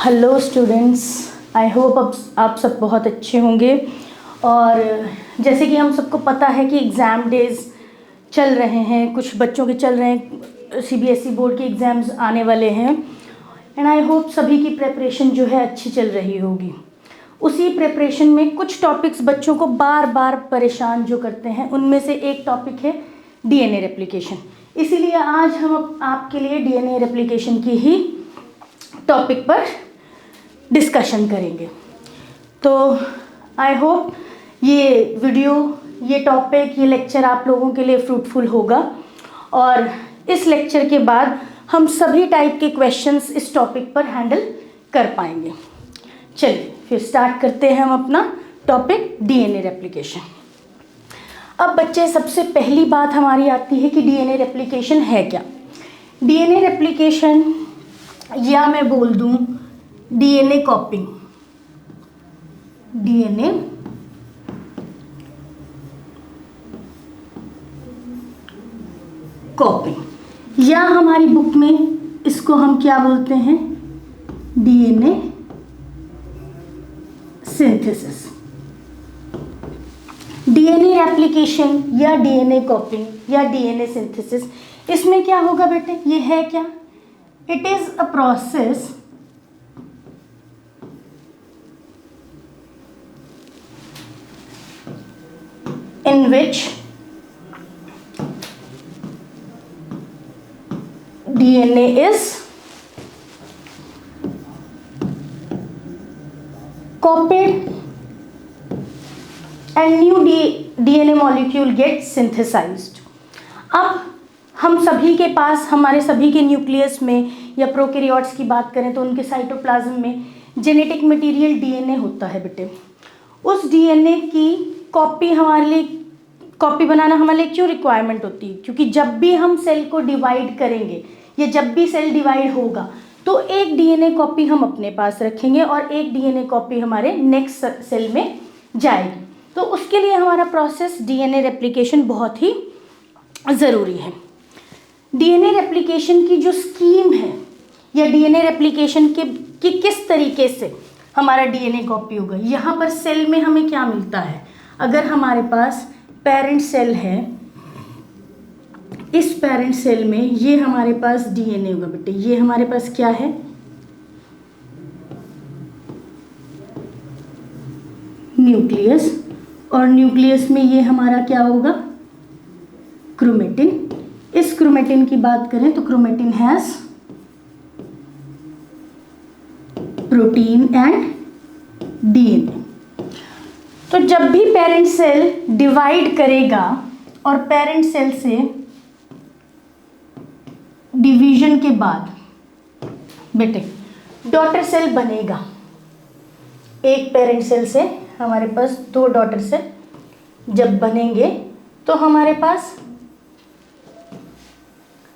Hello students, I hope आप सब बहुत अच्छे होंगे। और जैसे कि हम सबको पता है कि एग्ज़ाम डेज़ चल रहे हैं, कुछ बच्चों के चल रहे हैं, सीबीएसई बोर्ड के एग्ज़ाम्स आने वाले हैं एंड आई होप सभी की प्रिपरेशन जो है अच्छी चल रही होगी। उसी प्रिपरेशन में कुछ टॉपिक्स बच्चों को बार बार परेशान जो करते हैं, उनमें से एक टॉपिक है डीएनए रेप्लिकेशन। इसीलिए आज हम आपके लिए डीएनए रेप्लिकेशन की ही टॉपिक पर डिस्कशन करेंगे। तो आई होप ये वीडियो, ये टॉपिक, ये लेक्चर आप लोगों के लिए फ्रूटफुल होगा और इस लेक्चर के बाद हम सभी टाइप के क्वेश्चंस इस टॉपिक पर हैंडल कर पाएंगे। चलिए फिर स्टार्ट करते हैं हम अपना टॉपिक डीएनए रेप्लिकेशन। अब बच्चे, सबसे पहली बात हमारी आती है कि डीएनए रेप्लिकेशन है क्या। डीएनए रेप्लिकेशन, या मैं बोल दूं डीएनए कॉपिंग, डीएनए कॉपिंग, या हमारी बुक में इसको हम क्या बोलते हैं, डीएनए सिंथेसिस। डीएनए रेप्लिकेशन या डीएनए कॉपिंग या डीएनए सिंथेसिस, इसमें क्या होगा बेटे, ये है क्या, it is a process in which DNA is copied and new DNA molecule gets synthesized। अब हम सभी के पास, हमारे सभी के न्यूक्लियस में या प्रोकैरियोट्स की बात करें तो उनके साइटोप्लाज्म में जेनेटिक मटेरियल डीएनए होता है बेटे। उस डीएनए की कॉपी हमारे लिए, कॉपी बनाना हमारे लिए क्यों रिक्वायरमेंट होती है, क्योंकि जब भी हम सेल को डिवाइड करेंगे या जब भी सेल डिवाइड होगा तो एक डीएनए कॉपी हम अपने पास रखेंगे और एक डीएनए कॉपी हमारे नेक्स्ट सेल में जाएगी। तो उसके लिए हमारा प्रोसेस डीएनए रेप्लिकेशन बहुत ही ज़रूरी है। डीएनए रेप्लिकेशन की जो स्कीम है या डीएनए रेप्लिकेशन की किस तरीके से हमारा डीएनए कॉपी होगा, यहाँ पर सेल में हमें क्या मिलता है। अगर हमारे पास पेरेंट सेल है, इस पेरेंट सेल में ये हमारे पास डीएनए होगा बेटे, ये हमारे पास क्या है, न्यूक्लियस, और न्यूक्लियस में ये हमारा क्या होगा, क्रोमेटिन। इस क्रोमेटिन की बात करें तो chromatin has protein and DNA. तो जब भी पेरेंट सेल डिवाइड करेगा और पेरेंट सेल से डिवीजन के बाद बेटे डॉटर सेल बनेगा। एक पेरेंट सेल से हमारे पास दो डॉटर सेल जब बनेंगे तो हमारे पास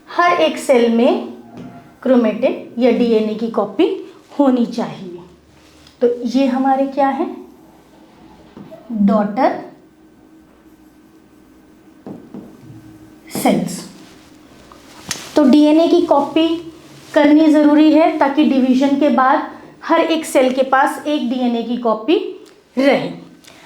हर एक सेल में क्रोमेटिन या डीएनए की कॉपी होनी चाहिए। तो ये हमारे क्या है, डॉटर सेल्स। तो डीएनए की कॉपी करनी ज़रूरी है ताकि डिवीजन के बाद हर एक सेल के पास एक डीएनए की कॉपी रहे।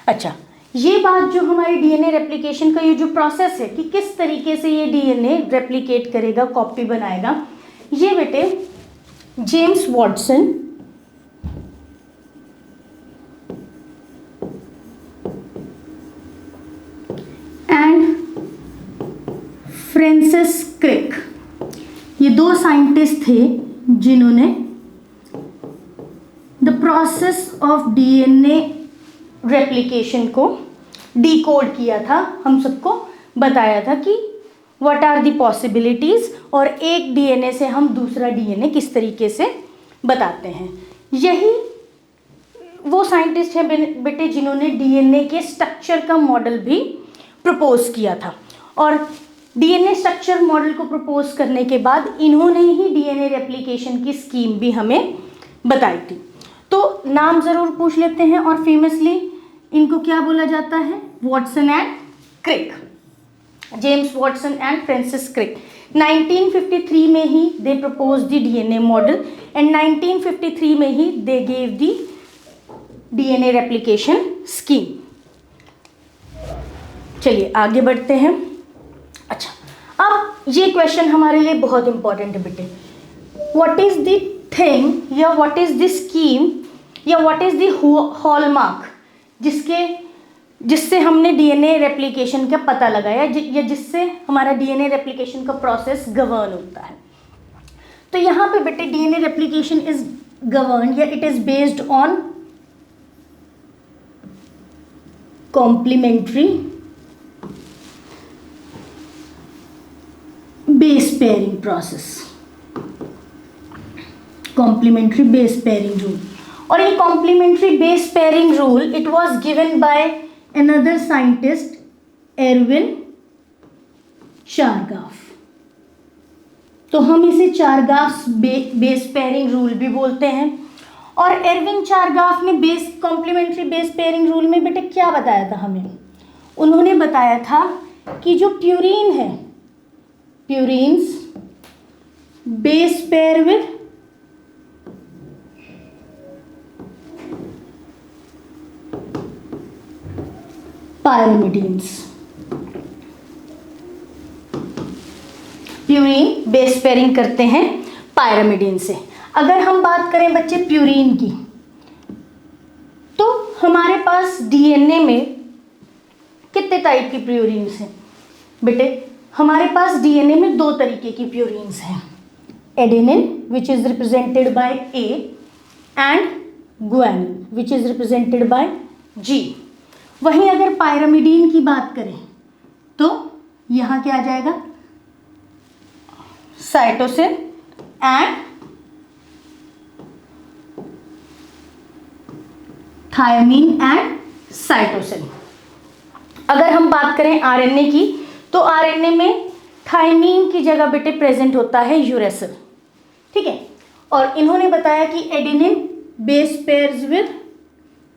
अच्छा, ये बात जो हमारी डीएनए रेप्लिकेशन का ये जो प्रोसेस है कि किस तरीके से ये डीएनए रेप्लिकेट करेगा, कॉपी बनाएगा, ये बेटे James Watson and Francis Crick, ये दो साइंटिस्ट थे जिन्होंने the process of DNA replication को डिकोड किया था। हम सबको बताया था कि व्हाट आर द पॉसिबिलिटीज़ और एक डीएनए से हम दूसरा डीएनए किस तरीके से बताते हैं। यही वो साइंटिस्ट हैं बेटे जिन्होंने डीएनए के स्ट्रक्चर का मॉडल भी प्रपोज किया था। और डीएनए स्ट्रक्चर मॉडल को प्रपोज करने के बाद इन्होंने ही डीएनए रेप्लिकेशन की स्कीम भी हमें बताई थी। तो नाम ज़रूर पूछ लेते हैं, और फेमसली इनको क्या बोला जाता है, Watson and Crick, James Watson and Francis Crick. 1953 में ही they propose the DNA model and 1953 में ही they gave the DNA replication scheme. चलिए आगे बढ़ते हैं। अच्छा, अब ये क्वेश्चन हमारे लिए बहुत इंपॉर्टेंट है बेटे। व्हाट इज द थिंग या व्हाट इज द स्कीम या व्हाट इज द हॉलमार्क जिससे हमने डीएनए रेप्लिकेशन का पता लगाया या जिससे हमारा डीएनए रेप्लिकेशन का प्रोसेस गवर्न होता है। तो यहाँ पे बेटे डीएनए रेप्लिकेशन इज गवर्न या it is based on complementary base pairing process, complementary base pairing rule. और ये complementary base pairing rule it was given by another scientist Erwin Chargaff. तो हम इसे चारगाफ बेस पेयरिंग रूल भी बोलते हैं। और एरविन चारगाफ ने कॉम्प्लीमेंट्री बेस पेयरिंग रूल में बेटे क्या बताया था हमें? उन्होंने बताया था कि जो प्यूरीन है, purines base pair with pyrimidines, purine base pairing करते हैं पायरिमिडीन से। अगर हम बात करें बच्चे प्यूरीन की, तो हमारे पास डीएनए में कितने टाइप की प्यूरीन्स हैं बेटे? हमारे पास डीएनए में दो तरीके की प्यूरीन्स हैं, adenine which is represented by A and guanine which is represented by G. वहीं अगर पायरिमिडीन की बात करें तो यहाँ क्या आ जाएगा? Cytosine and thymine and cytosine. अगर हम बात करें आरएनए की, तो आरएनए में थायमीन की जगह बेटे प्रेजेंट होता है यूरेसिल, ठीक है। और इन्होंने बताया कि adenine base pairs with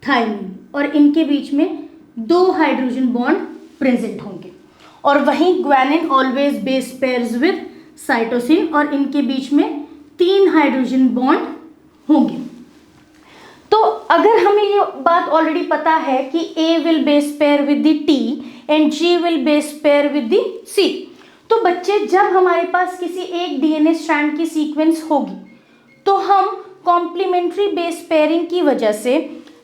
thymine और इनके बीच में 2 हाइड्रोजन बॉन्ड प्रेजेंट होंगे। और वहीं guanine always base pairs with cytosine और इनके बीच में 3 हाइड्रोजन बॉन्ड होंगे। तो अगर हमें ये बात ऑलरेडी पता है कि A will base pair with the T and G will base pair with the C, तो बच्चे जब हमारे पास किसी एक डीएनए स्ट्रैंड की सीक्वेंस होगी तो हम कॉम्प्लीमेंट्री बेस पेयरिंग की वजह से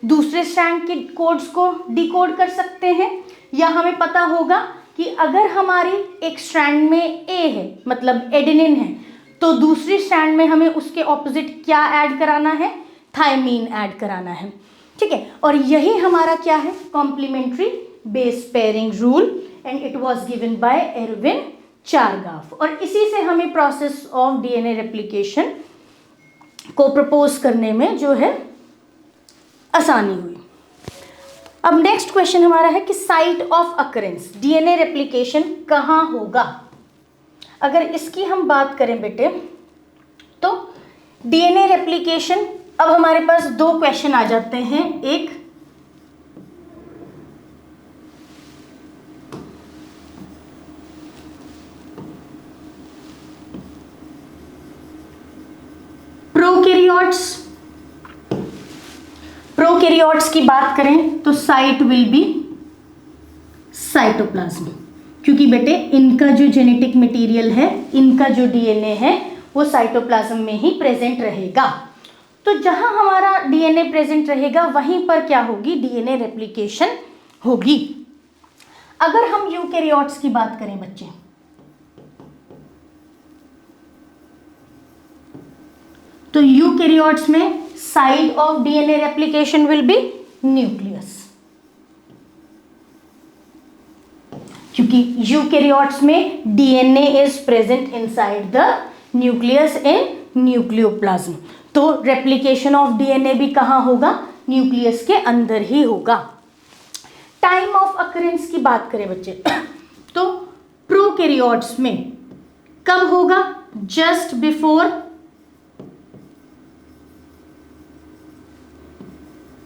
दूसरे स्ट्रैंड के कोड्स को डिकोड कर सकते हैं। या हमें पता होगा कि अगर हमारी एक स्ट्रैंड में A है मतलब एडेनिन है, तो दूसरी स्ट्रैंड में हमें उसके ऑपोजिट क्या ऐड कराना है? थायमीन ऐड कराना है, ठीक है। और यही हमारा क्या है? Complementary base pairing rule and it was given by Erwin Chargaff. और इसी से हमें प्रोसेस ऑफ डीएनए रेप्लिकेशन को प्रपोज करने में जो है आसानी हुई। अब नेक्स्ट क्वेश्चन हमारा है कि site of occurrence, DNA replication कहाँ होगा? अगर इसकी हम बात करें बेटे, तो डीएनए रेप्लिकेशन, अब हमारे पास 2 क्वेश्चन आ जाते हैं। एक प्रोकैरियोट्स की बात करें तो साइट विल बी साइटोप्लाज्म, क्योंकि बेटे इनका जो जेनेटिक मटेरियल है, इनका जो डीएनए है वो साइटोप्लाज्म में ही प्रेजेंट रहेगा। तो जहां हमारा डीएनए प्रेजेंट रहेगा वहीं पर क्या होगी? डीएनए रेप्लिकेशन होगी। अगर हम यूकैरियोट्स की बात करें बच्चे, तो यूकैरियोट्स में site of DNA replication will B nucleus, क्योंकि यूकैरियोट्स में DNA is present inside the nucleus in nucleoplasm. तो रेप्लिकेशन ऑफ डीएनए भी कहाँ होगा? न्यूक्लियस के अंदर ही होगा। टाइम ऑफ अकरेंस की बात करें बच्चे, तो प्रोकैरियोट्स में कब होगा? जस्ट बिफोर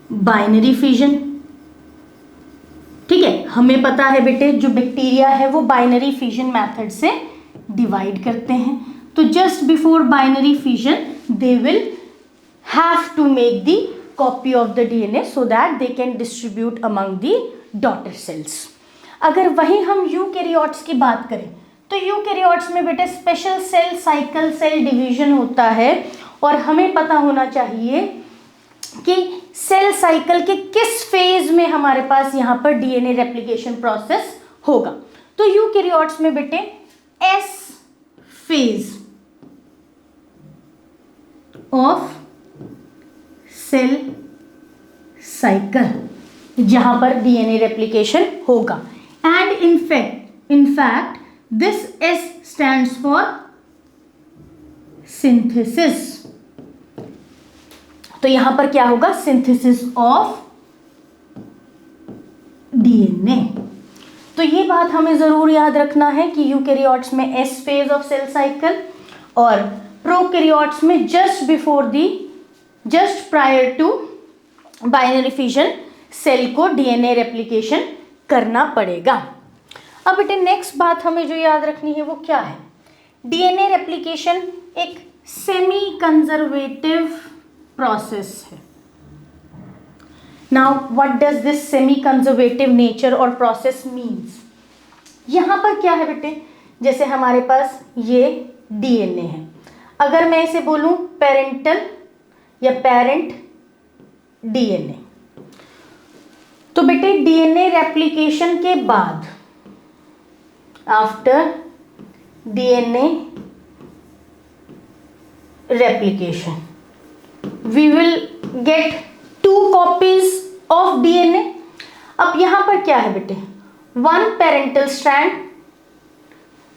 बाइनरी फिजन, ठीक है। हमें पता है बेटे जो बैक्टीरिया है वो बाइनरी फिजन मेथड से डिवाइड करते हैं, तो just before binary fission they will have to make the copy of the DNA so that they can distribute among the daughter cells. अगर वही हम यूकैरियोट्स की बात करें तो यूकैरियोट्स में बेटे special cell cycle cell division होता है, और हमें पता होना चाहिए कि सेल साइकिल के किस फेज में हमारे पास यहाँ पर डीएनए रेप्लिकेशन प्रोसेस होगा। तो यूकैरियोट्स में बेटे S phase of cell cycle जहां पर डीएनए रेप्लिकेशन होगा, and in fact this S stands for synthesis. तो यहां पर क्या होगा, सिंथेसिस ऑफ डीएनए। तो ये बात हमें जरूर याद रखना है कि यूकैरियोट्स में S phase of cell cycle और प्रोकैरियोट्स में just prior to binary fission cell को डीएनए रेप्लिकेशन करना पड़ेगा। अब बेटे नेक्स्ट बात हमें जो याद रखनी है वो क्या है, डीएनए रेप्लिकेशन एक सेमी कंजर्वेटिव प्रोसेस है। Now what does this semi conservative nature और प्रोसेस मीन्स। यहां पर क्या है बेटे, जैसे हमारे पास ये डीएनए है, अगर मैं इसे बोलूं पेरेंटल या पेरेंट डीएनए, तो बेटे डीएनए रेप्लिकेशन के बाद after DNA replication we will get 2 copies of DNA. अब यहां पर क्या है बेटे, 1 parental strand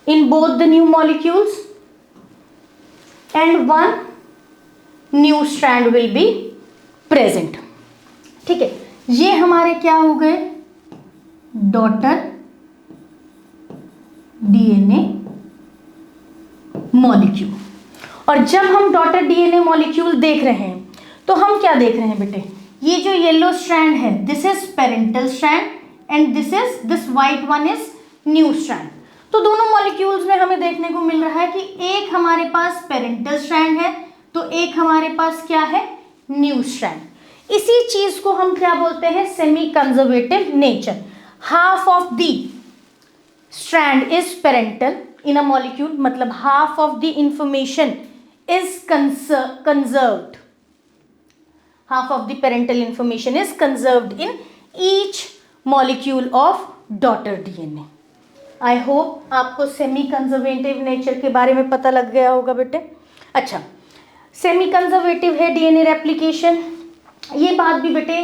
in both the new molecules and 1 new strand will be present. ठीक है, ये हमारे क्या हो गए, डॉटर डीएनए मॉलिक्यूल। और जब हम डॉटर डीएनए मॉलिक्यूल देख रहे हैं तो हम क्या देख रहे हैं बेटे, ये जो येलो स्ट्रैंड है this is parental strand and this white one is new strand. तो दोनों मॉलिक्यूल्स में हमें देखने को मिल रहा है कि एक हमारे पास पेरेंटल स्ट्रैंड है तो एक हमारे पास क्या है, न्यू स्ट्रैंड। इसी चीज को हम क्या बोलते हैं, semi conservative nature. Half of the strand is parental in a molecule, मतलब half of the information is conserved, half of the parental information is conserved in each molecule of daughter DNA. I hope आपको semi conservative nature के बारे में पता लग गया होगा बेटे। अच्छा, सेमी कंजर्वेटिव है डीएनए रेप्लिकेशन, ये बात भी बेटे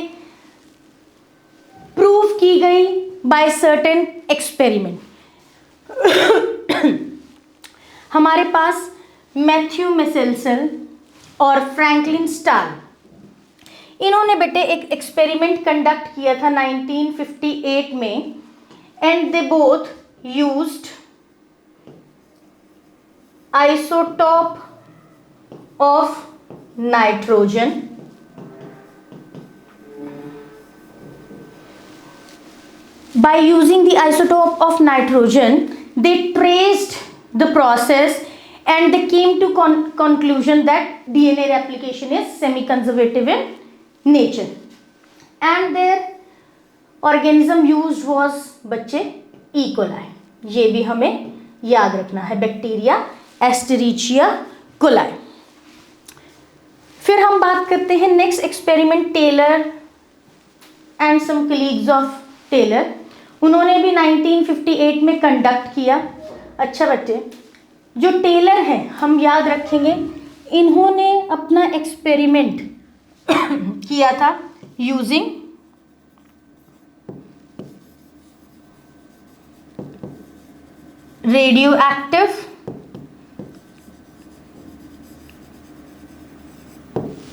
प्रूव की गई बाय सर्टेन एक्सपेरिमेंट। हमारे पास मैथ्यू मेसेल्सन और फ्रैंकलिन स्टाल, इन्होंने बेटे एक एक्सपेरिमेंट कंडक्ट किया था 1958 में, and they both used isotope of nitrogen by using the isotope of nitrogen they traced the process and they came to conclusion that DNA replication is semi conservative in nature and their organism used was बच्चे E. coli। ये भी हमें याद रखना है, bacteria एस्टेरिचिया coli. फिर हम बात करते हैं next experiment, Taylor and some colleagues of Taylor, उन्होंने भी 1958 में कंडक्ट किया। अच्छा बच्चे, जो टेलर हैं हम याद रखेंगे, इन्होंने अपना एक्सपेरिमेंट किया था यूजिंग रेडियो एक्टिव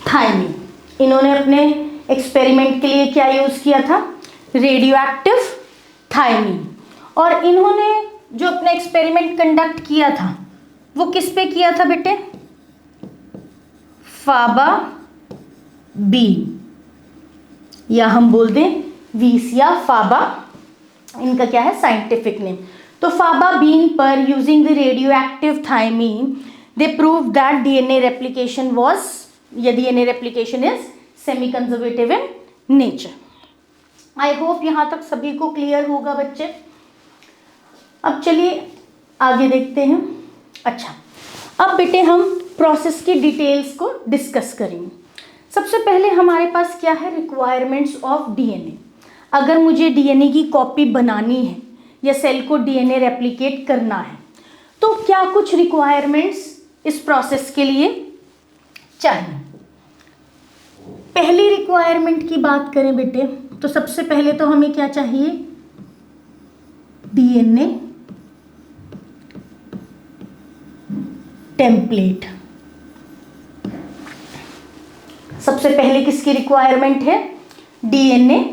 थायमिन। इन्होंने अपने एक्सपेरिमेंट के लिए क्या यूज किया था, रेडियो एक्टिव थायमिन। और इन्होंने जो अपना एक्सपेरिमेंट कंडक्ट किया था वो किस पे किया था बेटे, फाबा बी, या हम बोल दें वीसिया फाबा, इनका क्या है साइंटिफिक नेम। तो फाबा बीन पर using the radioactive thymine they prove that DNA replication was, या DNA replication is semi conservative in nature. I hope यहाँ तक सभी को क्लियर होगा बच्चे। अब चलिए आगे देखते हैं। अच्छा, अब बेटे हम प्रोसेस की डिटेल्स को डिस्कस करेंगे। सबसे पहले हमारे पास क्या है, रिक्वायरमेंट्स ऑफ डीएनए। अगर मुझे डीएनए की कॉपी बनानी है या सेल को डीएनए रेप्लिकेट करना है तो क्या कुछ रिक्वायरमेंट्स इस प्रोसेस के लिए चाहिए। पहली रिक्वायरमेंट की बात करें बेटे तो सबसे पहले तो हमें क्या चाहिए, डीएनए टेम्पलेट। सबसे पहले किसकी रिक्वायरमेंट है, डीएनए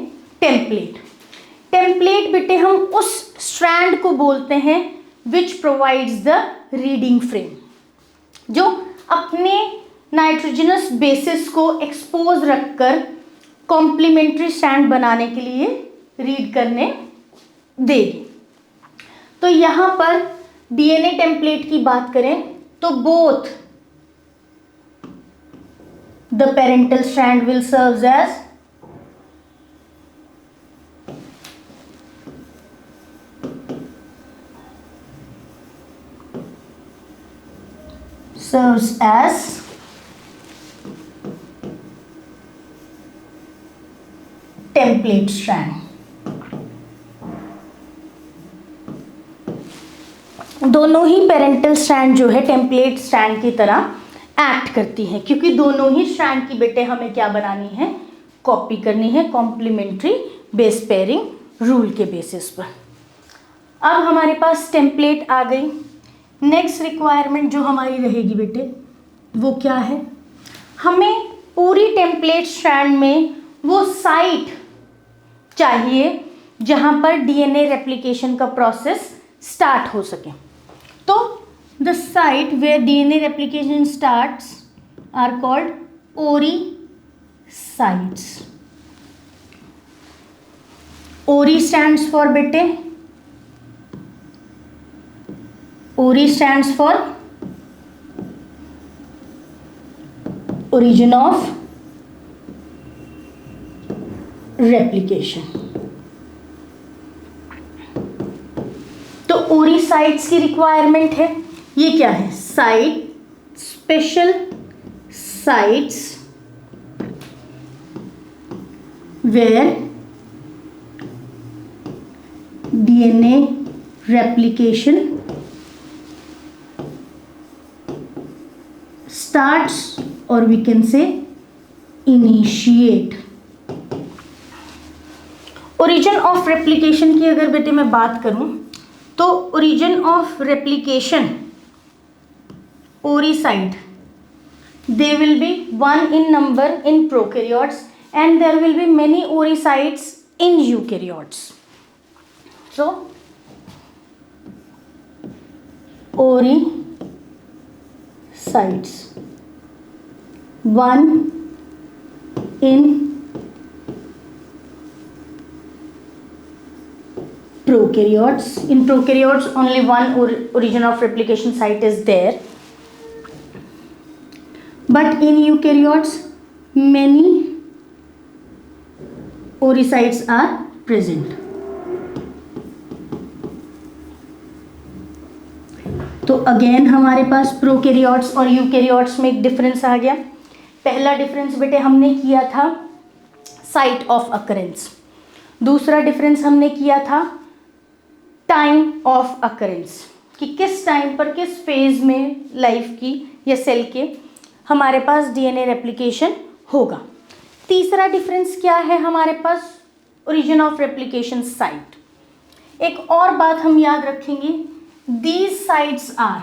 टेम्पलेट। टेम्पलेट बेटे हम उस स्ट्रैंड को बोलते हैं which provides the reading frame, जो अपने नाइट्रोजनस बेसिस को एक्सपोज रखकर कॉम्प्लीमेंट्री स्ट्रैंड बनाने के लिए रीड करने देगी। तो यहां पर डीएनए टेम्पलेट की बात करें तो both the parental strand will serve as serves as template strand। दोनों ही पेरेंटल स्ट्रैंड जो है टेम्पलेट स्ट्रैंड की तरह एक्ट करती है, क्योंकि दोनों ही स्ट्रैंड की बेटे हमें क्या बनानी है, कॉपी करनी है कॉम्प्लीमेंट्री बेस पेयरिंग रूल के बेसिस पर। अब हमारे पास टेम्पलेट आ गई। नेक्स्ट रिक्वायरमेंट जो हमारी रहेगी बेटे वो क्या है, हमें पूरी टेम्पलेट स्ट्रैंड में वो साइट चाहिए जहां पर डीएनए रेप्लिकेशन का प्रोसेस स्टार्ट हो सके। तो the site where DNA replication starts are called ori sites. Ori stands for बेटे, ORI stands for origin of replication। तो ORI साइट्स की रिक्वायरमेंट है, ये क्या है, site, special sites where DNA replication starts, or we can say initiate। Origin of replication की अगर बेटे मैं बात करूं तो origin of replication ori site, they will be one in number in prokaryotes and there will be many ORI sites in eukaryotes। So ORI sites, one in prokaryotes। In prokaryotes only one origin of replication site is there, but in eukaryotes many ORI sites are present। तो again हमारे पास prokaryotes और eukaryotes में एक difference आ गया। पहला difference बेटे हमने किया था साइट ऑफ अकरेंस, दूसरा डिफरेंस हमने किया था टाइम ऑफ अकरेंस, कि किस टाइम पर किस फेज में लाइफ की या सेल के हमारे पास डीएनए रेप्लिकेशन होगा। तीसरा डिफरेंस क्या है हमारे पास, ओरिजिन ऑफ रेप्लिकेशन साइट। एक और बात हम याद रखेंगे, these sites are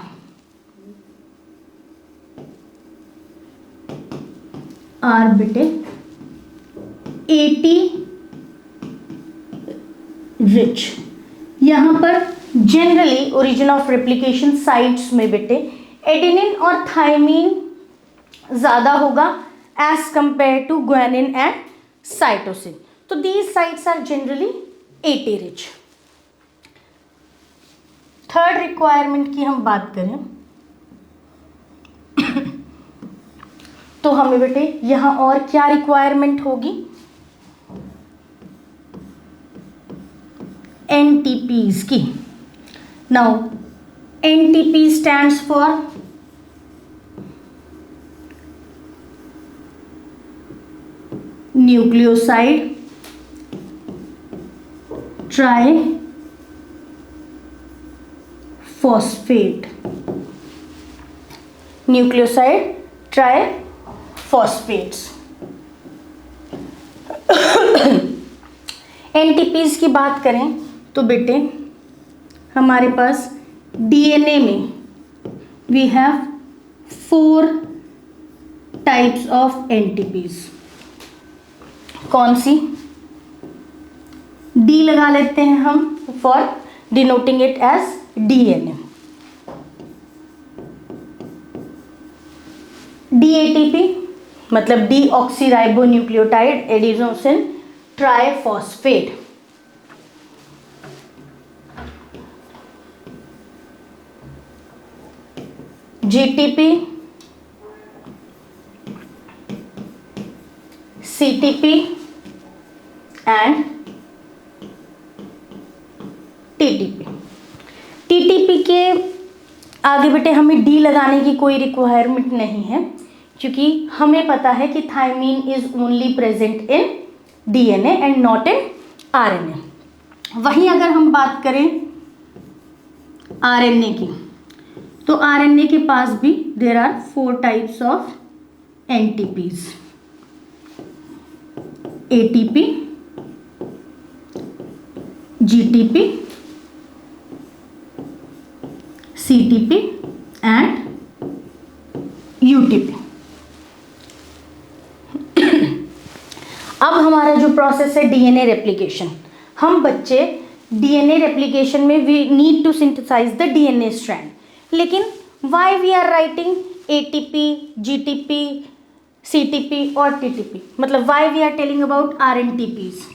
बेटे 80 रिच। यहाँ पर generally origin of replication sites में बेटे एडेनिन और थायमीन ज़्यादा होगा as compare to guanine and cytosine. तो these sites are generally 80 rich. Third requirement की हम बात करें तो हमें बेटे यहाँ और क्या रिक्वायरमेंट होगी, एनटीपीज की। Now NTP stands for nucleoside triphosphate, nucleoside triphosphates. NTPs की बात करें तो बेटे हमारे पास डीएनए में we have 4 types of NTPs. कौन सी? डी लगा लेते हैं हम for denoting it as DNA. DATP मतलब deoxyribonucleotide adenosine triphosphate. GTP, CTP and TTP. TTP के आगे बेटे हमें डी लगाने की कोई रिक्वायरमेंट नहीं है, क्योंकि हमें पता है कि thymine is only present in DNA and not in RNA. वहीं अगर हम बात करें आरएनए की, तो आरएनए के पास भी there are 4 types of NTPs, ATP, GTP, CTP and UTP. अब हमारा जो प्रोसेस है डीएनए रेप्लिकेशन, हम बच्चे डीएनए रेप्लिकेशन में we need to synthesise the DNA strand, लेकिन why we are writing ATP, GTP, CTP और टीटीपी, मतलब why we are telling about rNTPs?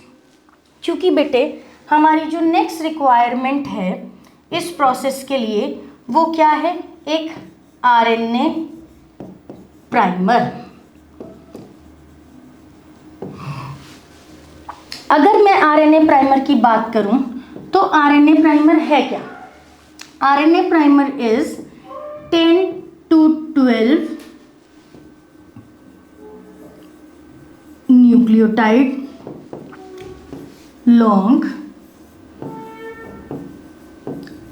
क्योंकि बेटे हमारी जो नेक्स्ट रिक्वायरमेंट है इस प्रोसेस के लिए वो क्या है, एक आरएनए प्राइमर। अगर मैं आरएनए प्राइमर की बात करूं तो आरएनए प्राइमर है क्या? RNA primer is 10 to 12 nucleotide long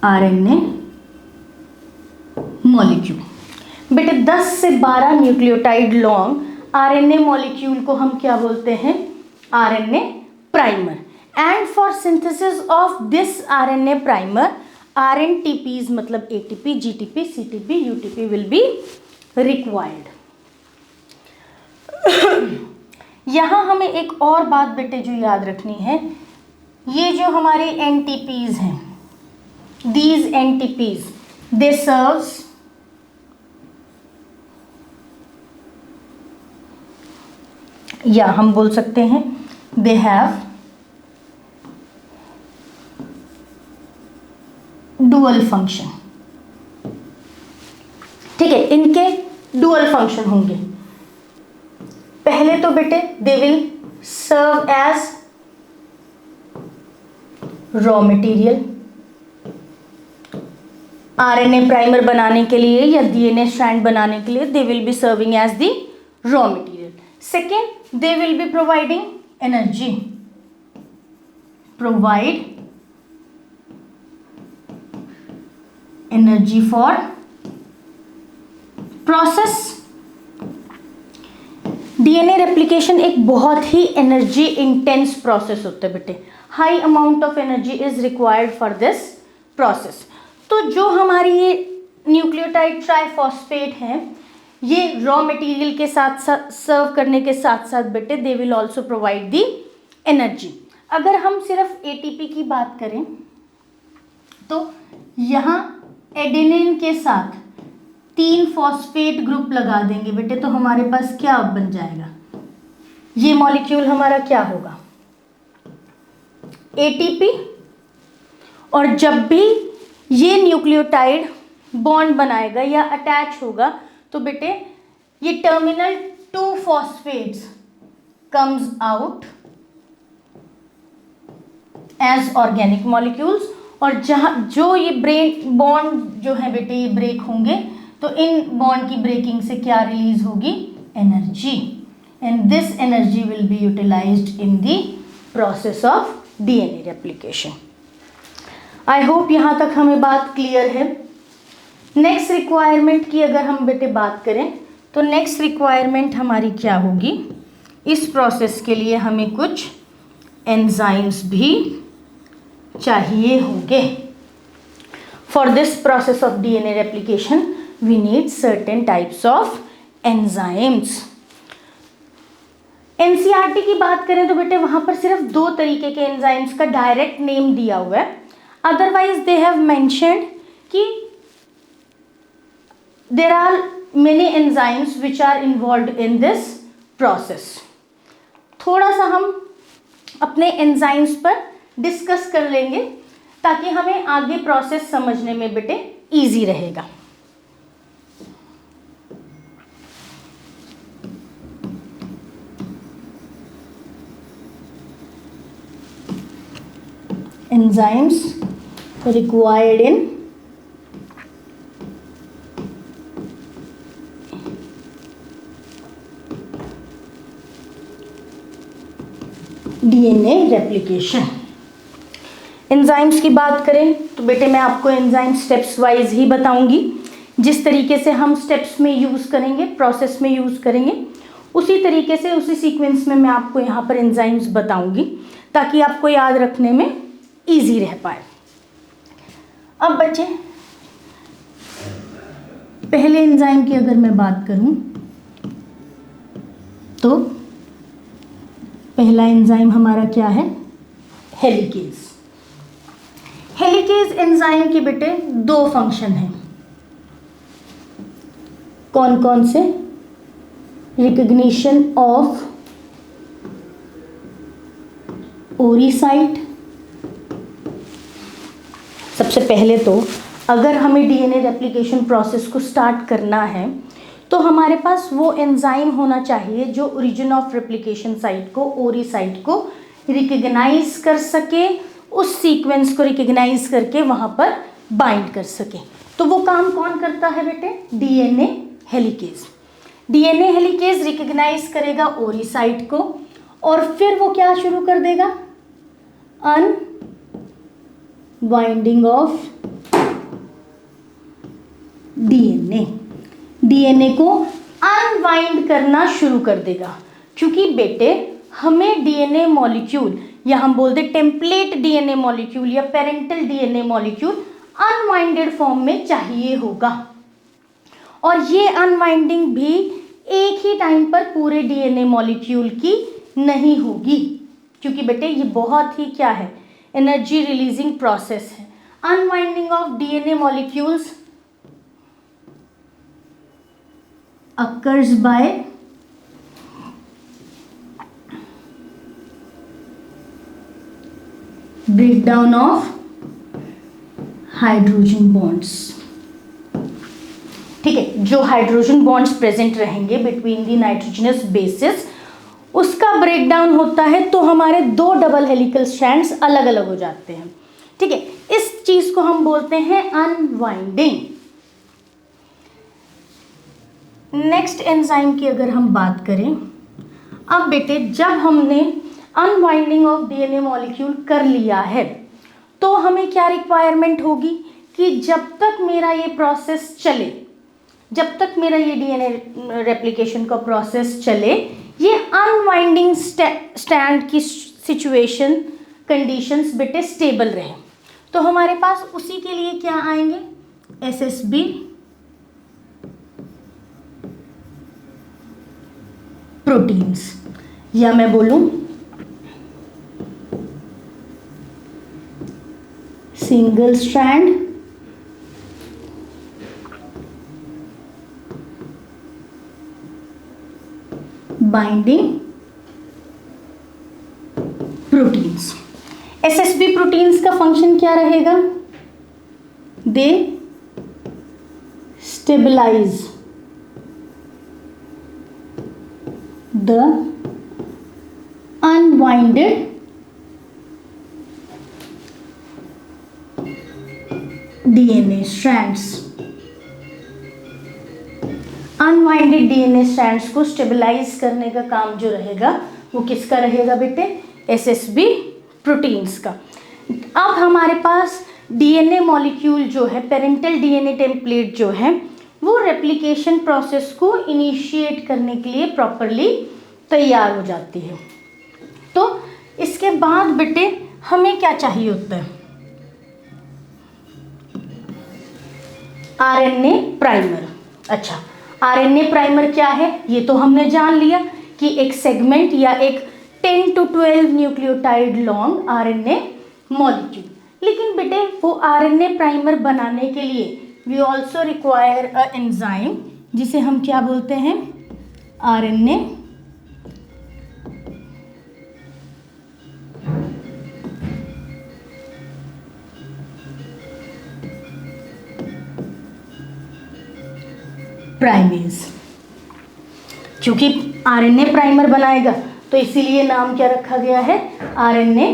RNA molecule. बेटे 10 से 12 न्यूक्लियोटाइड लॉन्ग आरएनए मॉलिक्यूल को हम क्या बोलते हैं? RNA primer. And for synthesis of this RNA primer rNTPs मतलब ATP, GTP, CTP, UTP will be required. यहाँ हमें एक और बात बेटे जो याद रखनी है, ये जो हमारे एनटीपीज हैं, दीज एनटीपीज दे सर्व्स या हम बोल सकते हैं दे हैव डुअल फंक्शन। ठीक है, इनके डुअल फंक्शन होंगे। पहले तो बेटे they will serve as raw material, RNA primer बनाने के लिए या डीएनए स्ट्रैंड बनाने के लिए they will be serving as the raw material. Second, they will be providing energy, provide energy for process. DNA replication एक बहुत ही एनर्जी इंटेंस प्रोसेस होता है बेटे, high amount of energy is required for this process. तो जो हमारी ये न्यूक्लियोटाइड ट्राइफॉस्फेट हैं, ये रॉ मटेरियल के साथ साथ सर्व करने के साथ साथ बेटे they will also provide the energy. अगर हम सिर्फ एटीपी की बात करें तो यहाँ एडेनिन के साथ 3 फॉस्फेट ग्रुप लगा देंगे बेटे, तो हमारे पास क्या बन जाएगा? ये मॉलिक्यूल हमारा क्या होगा? एटीपी। और जब भी ये न्यूक्लियोटाइड बॉन्ड बनाएगा या अटैच होगा, तो बेटे ये terminal 2 phosphates comes out as organic molecules, और जहाँ जो ये ब्रेक बॉन्ड जो है बेटे ये ब्रेक होंगे, तो इन बॉन्ड की ब्रेकिंग से क्या रिलीज होगी, energy, and this energy will be utilized in the process of DNA replication. I hope यहाँ तक हमें बात क्लियर है। नेक्स्ट रिक्वायरमेंट की अगर हम बेटे बात करें, तो नेक्स्ट रिक्वायरमेंट हमारी क्या होगी, इस प्रोसेस के लिए हमें कुछ एंजाइम्स भी चाहिए होंगे। For this process of DNA replication we need certain types of enzymes. NCERT की बात करें तो बेटे वहां पर सिर्फ 2 तरीके के एंजाइम्स का डायरेक्ट नेम दिया हुआ है, अदरवाइज दे हैव मेंशन्ड कि there are many enzymes which are involved in this process. थोड़ा सा हम अपने एंजाइम्स पर डिस्कस कर लेंगे ताकि हमें आगे प्रोसेस समझने में बेटे इजी रहेगा। Enzymes required in DNA replication. Enzymes की बात करें तो बेटे मैं आपको एंजाइम स्टेप्स वाइज ही बताऊंगी। जिस तरीके से हम स्टेप्स में यूज़ करेंगे, प्रोसेस में यूज़ करेंगे, उसी तरीके से उसी सीक्वेंस में मैं आपको यहाँ पर एंजाइम्स बताऊंगी ताकि आपको याद रखने में इजी रह पाए। अब बच्चे पहले एंजाइम की अगर मैं बात करूँ तो पहला एंजाइम हमारा क्या है, हेलिकेज। हेलिकेज एंजाइम के बेटे 2 फंक्शन हैं। कौन कौन से, रिकग्निशन ऑफ ओरिसाइट। सबसे पहले तो अगर हमें डीएनए रेप्लिकेशन प्रोसेस को स्टार्ट करना है तो हमारे पास वो एंजाइम होना चाहिए जो ओरिजिन ऑफ रेप्लिकेशन साइट को, ओरिसाइट को रिकग्नाइज कर सके, उस सीक्वेंस को रिकग्नाइज करके वहाँ पर बाइंड कर सके। तो वो काम कौन करता है बेटे, DNA helicase. DNA helicase recognize करेगा ओरिसाइट को और फिर वो क्या शुरू कर देगा, अनवाइंडिंग ऑफ डीएनए। डीएनए को अनवाइंड करना शुरू कर देगा, क्योंकि बेटे हमें डीएनए मॉलिक्यूल या हम बोलते टेम्पलेट डीएनए मॉलिक्यूल या पेरेंटल डीएनए मॉलिक्यूल अनवाइंडेड फॉर्म में चाहिए होगा। और ये अनवाइंडिंग भी एक ही टाइम पर पूरे डीएनए मॉलिक्यूल की नहीं होगी, क्योंकि बेटे ये बहुत ही क्या है, एनर्जी रिलीजिंग प्रोसेस है। Unwinding of DNA molecules occurs by breakdown of hydrogen bonds. ठीक है, जो हाइड्रोजन बॉन्ड्स प्रेजेंट रहेंगे बिटवीन दी नाइट्रोजनस बेसिस, उसका ब्रेकडाउन होता है तो हमारे 2 डबल हेलिकल स्ट्रैंड्स अलग अलग हो जाते हैं। ठीक है, इस चीज को हम बोलते हैं अनवाइंडिंग। नेक्स्ट एंजाइम की अगर हम बात करें, अब बेटे जब हमने अनवाइंडिंग ऑफ डीएनए मॉलिक्यूल कर लिया है तो हमें क्या रिक्वायरमेंट होगी कि जब तक मेरा ये प्रोसेस चले, जब तक मेरा ये डीएनए रेप्लिकेशन का प्रोसेस चले, ये अनवाइंडिंग स्टैंड की सिचुएशन कंडीशंस बेटे स्टेबल रहे। तो हमारे पास उसी के लिए क्या आएंगे, एसएसबी प्रोटीन्स, या मैं बोलूं single strand binding proteins. SSB proteins का फंक्शन क्या रहेगा, they stabilise the unwinded DNA strands। Unwinded DNA strands को स्टेबलाइज करने का काम जो रहेगा वो किसका रहेगा बेटे? SSB प्रोटीन्स का। अब हमारे पास DNA मॉलिक्यूल जो है, पेरेंटल DNA टेम्पलेट जो है, वो रेप्लिकेशन प्रोसेस को इनिशिएट करने के लिए प्रॉपरली तैयार हो जाती है। तो इसके बाद बेटे हमें क्या चाहिए होता है? RNA primer. अच्छा, RNA प्राइमर क्या है ये तो हमने जान लिया कि एक सेगमेंट या एक 10 to 12 nucleotide long RNA molecule. लेकिन बेटे वो RNA प्राइमर बनाने के लिए we also require a enzyme जिसे हम क्या बोलते हैं? RNA primase. क्योंकि RNA प्राइमर बनाएगा तो इसीलिए नाम क्या रखा गया है? RNA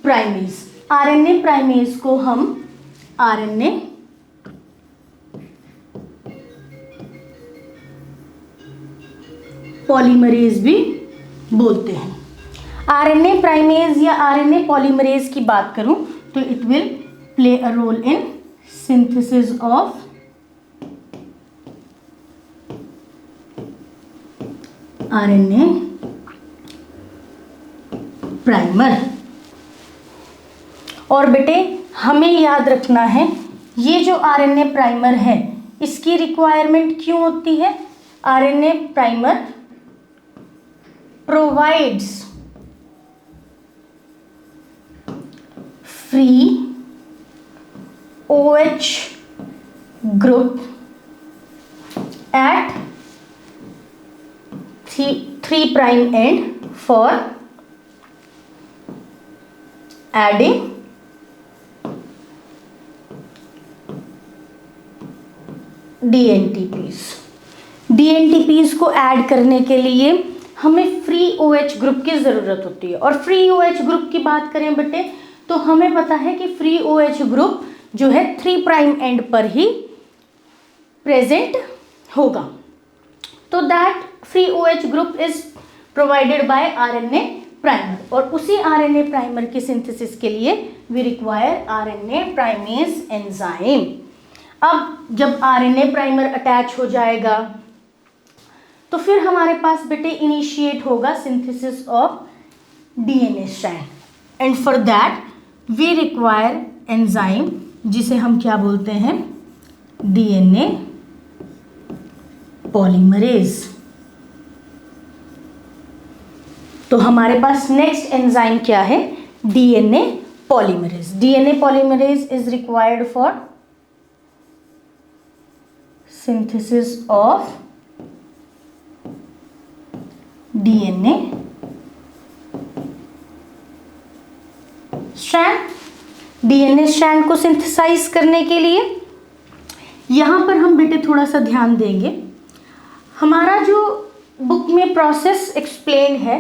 primase. RNA प्राइमेज को हम RNA पॉलीमरेज भी बोलते हैं। RNA प्राइमेज या RNA पॉलीमरेज की बात करूं तो it will play a role in synthesis of RNA primer. और बेटे हमें याद रखना है ये जो RNA प्राइमर है इसकी रिक्वायरमेंट क्यों होती है? RNA primer provides free OH group at 3' end for adding DNTPs। DNTPs को ऐड करने के लिए हमें फ्री OH ग्रुप की ज़रूरत होती है। और फ्री OH ग्रुप की बात करें बेटे तो हमें पता है कि फ्री OH ग्रुप जो है 3' एंड पर ही प्रेजेंट होगा। तो that free OH group is provided by RNA primer. और उसी RNA प्राइमर की सिंथेसिस के लिए we require RNA primase enzyme. अब जब RNA प्राइमर अटैच हो जाएगा तो फिर हमारे पास बेटे इनिशिएट होगा synthesis of DNA strand. And for that we require enzyme जिसे हम क्या बोलते हैं? DNA polymerase. तो हमारे पास नेक्स्ट एंजाइम क्या है? DNA polymerase. DNA polymerase is required for synthesis of DNA strand. DNA strand को सिंथेसाइज करने के लिए यहाँ पर हम बेटे थोड़ा सा ध्यान देंगे। हमारा जो बुक में प्रोसेस एक्सप्लेन है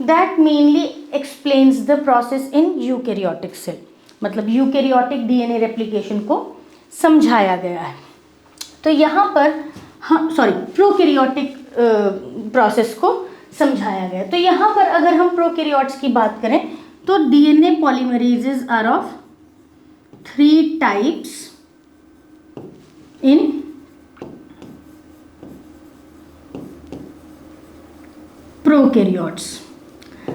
that mainly explains the process in eukaryotic cell, मतलब यूकैरियोटिक DNA रेप्लिकेशन को समझाया गया है। तो यहाँ पर प्रोकैरियोटिक प्रोसेस को समझाया गया। तो यहाँ पर अगर हम प्रोकैरियोट्स की बात करें तो DNA polymerases are of 3 types in prokaryotes.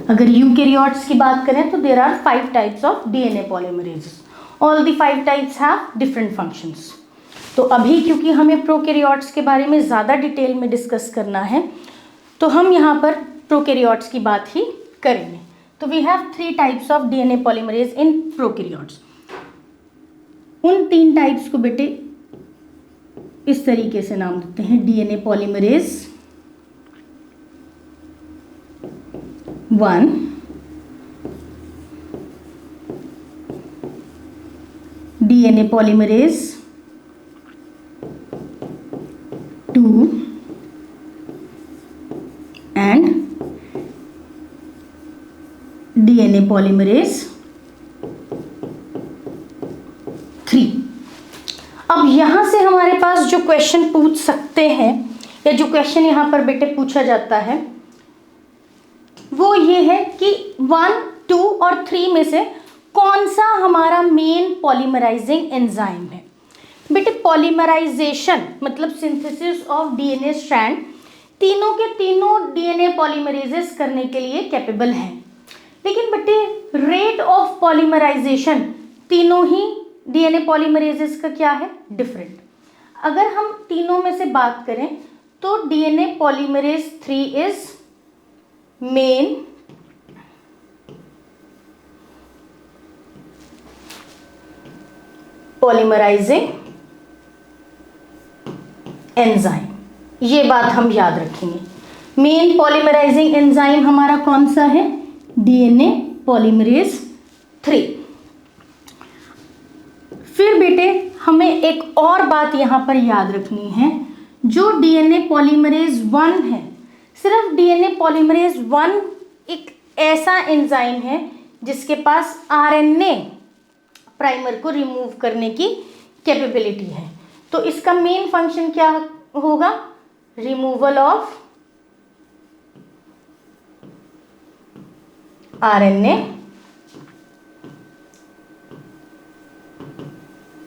अगर यूकैरियोट्स की बात करें तो there are 5 types of DNA polymerases. All the 5 types have different functions. तो अभी क्योंकि हमें प्रोकैरियोट्स के बारे में ज़्यादा डिटेल में डिस्कस करना है तो हम यहाँ पर प्रोकैरियोट्स की बात ही करेंगे। तो we have 3 types of DNA polymerase in prokaryotes. उन 3 टाइप्स को बेटे इस तरीके से नाम देते हैं: DNA polymerase 1, DNA polymerase and DNA polymerase 3। अब यहाँ से हमारे पास जो क्वेश्चन पूछ सकते हैं या जो क्वेश्चन यहाँ पर बेटे पूछा जाता है वो ये है कि 1, 2 और 3 में से कौन सा हमारा मेन पॉलीमराइजिंग एंजाइम है। बेटे पॉलीमराइजेशन मतलब सिंथेसिस ऑफ डीएनए स्ट्रैंड तीनों के तीनों डीएनए पॉलीमरेजेस करने के लिए कैपेबल हैं, लेकिन बेटे रेट ऑफ पॉलीमराइजेशन तीनों ही डीएनए पॉलीमरेजेस का क्या है, डिफरेंट। अगर हम तीनों में से बात करें तो DNA polymerase 3 is main polymerizing enzyme, ये बात हम याद रखेंगे। मेन पॉलीमराइजिंग एंजाइम हमारा कौन सा है, डीएनए पॉलीमरेज 3। फिर बेटे हमें एक और बात यहाँ पर याद रखनी है, जो डीएनए पॉलीमरेज 1 है, सिर्फ डीएनए पॉलीमरेज 1 एक ऐसा एंजाइम है जिसके पास आरएनए प्राइमर को रिमूव करने की कैपेबिलिटी है। तो इसका मेन फंक्शन क्या होगा, रिमूवल ऑफ आरएनए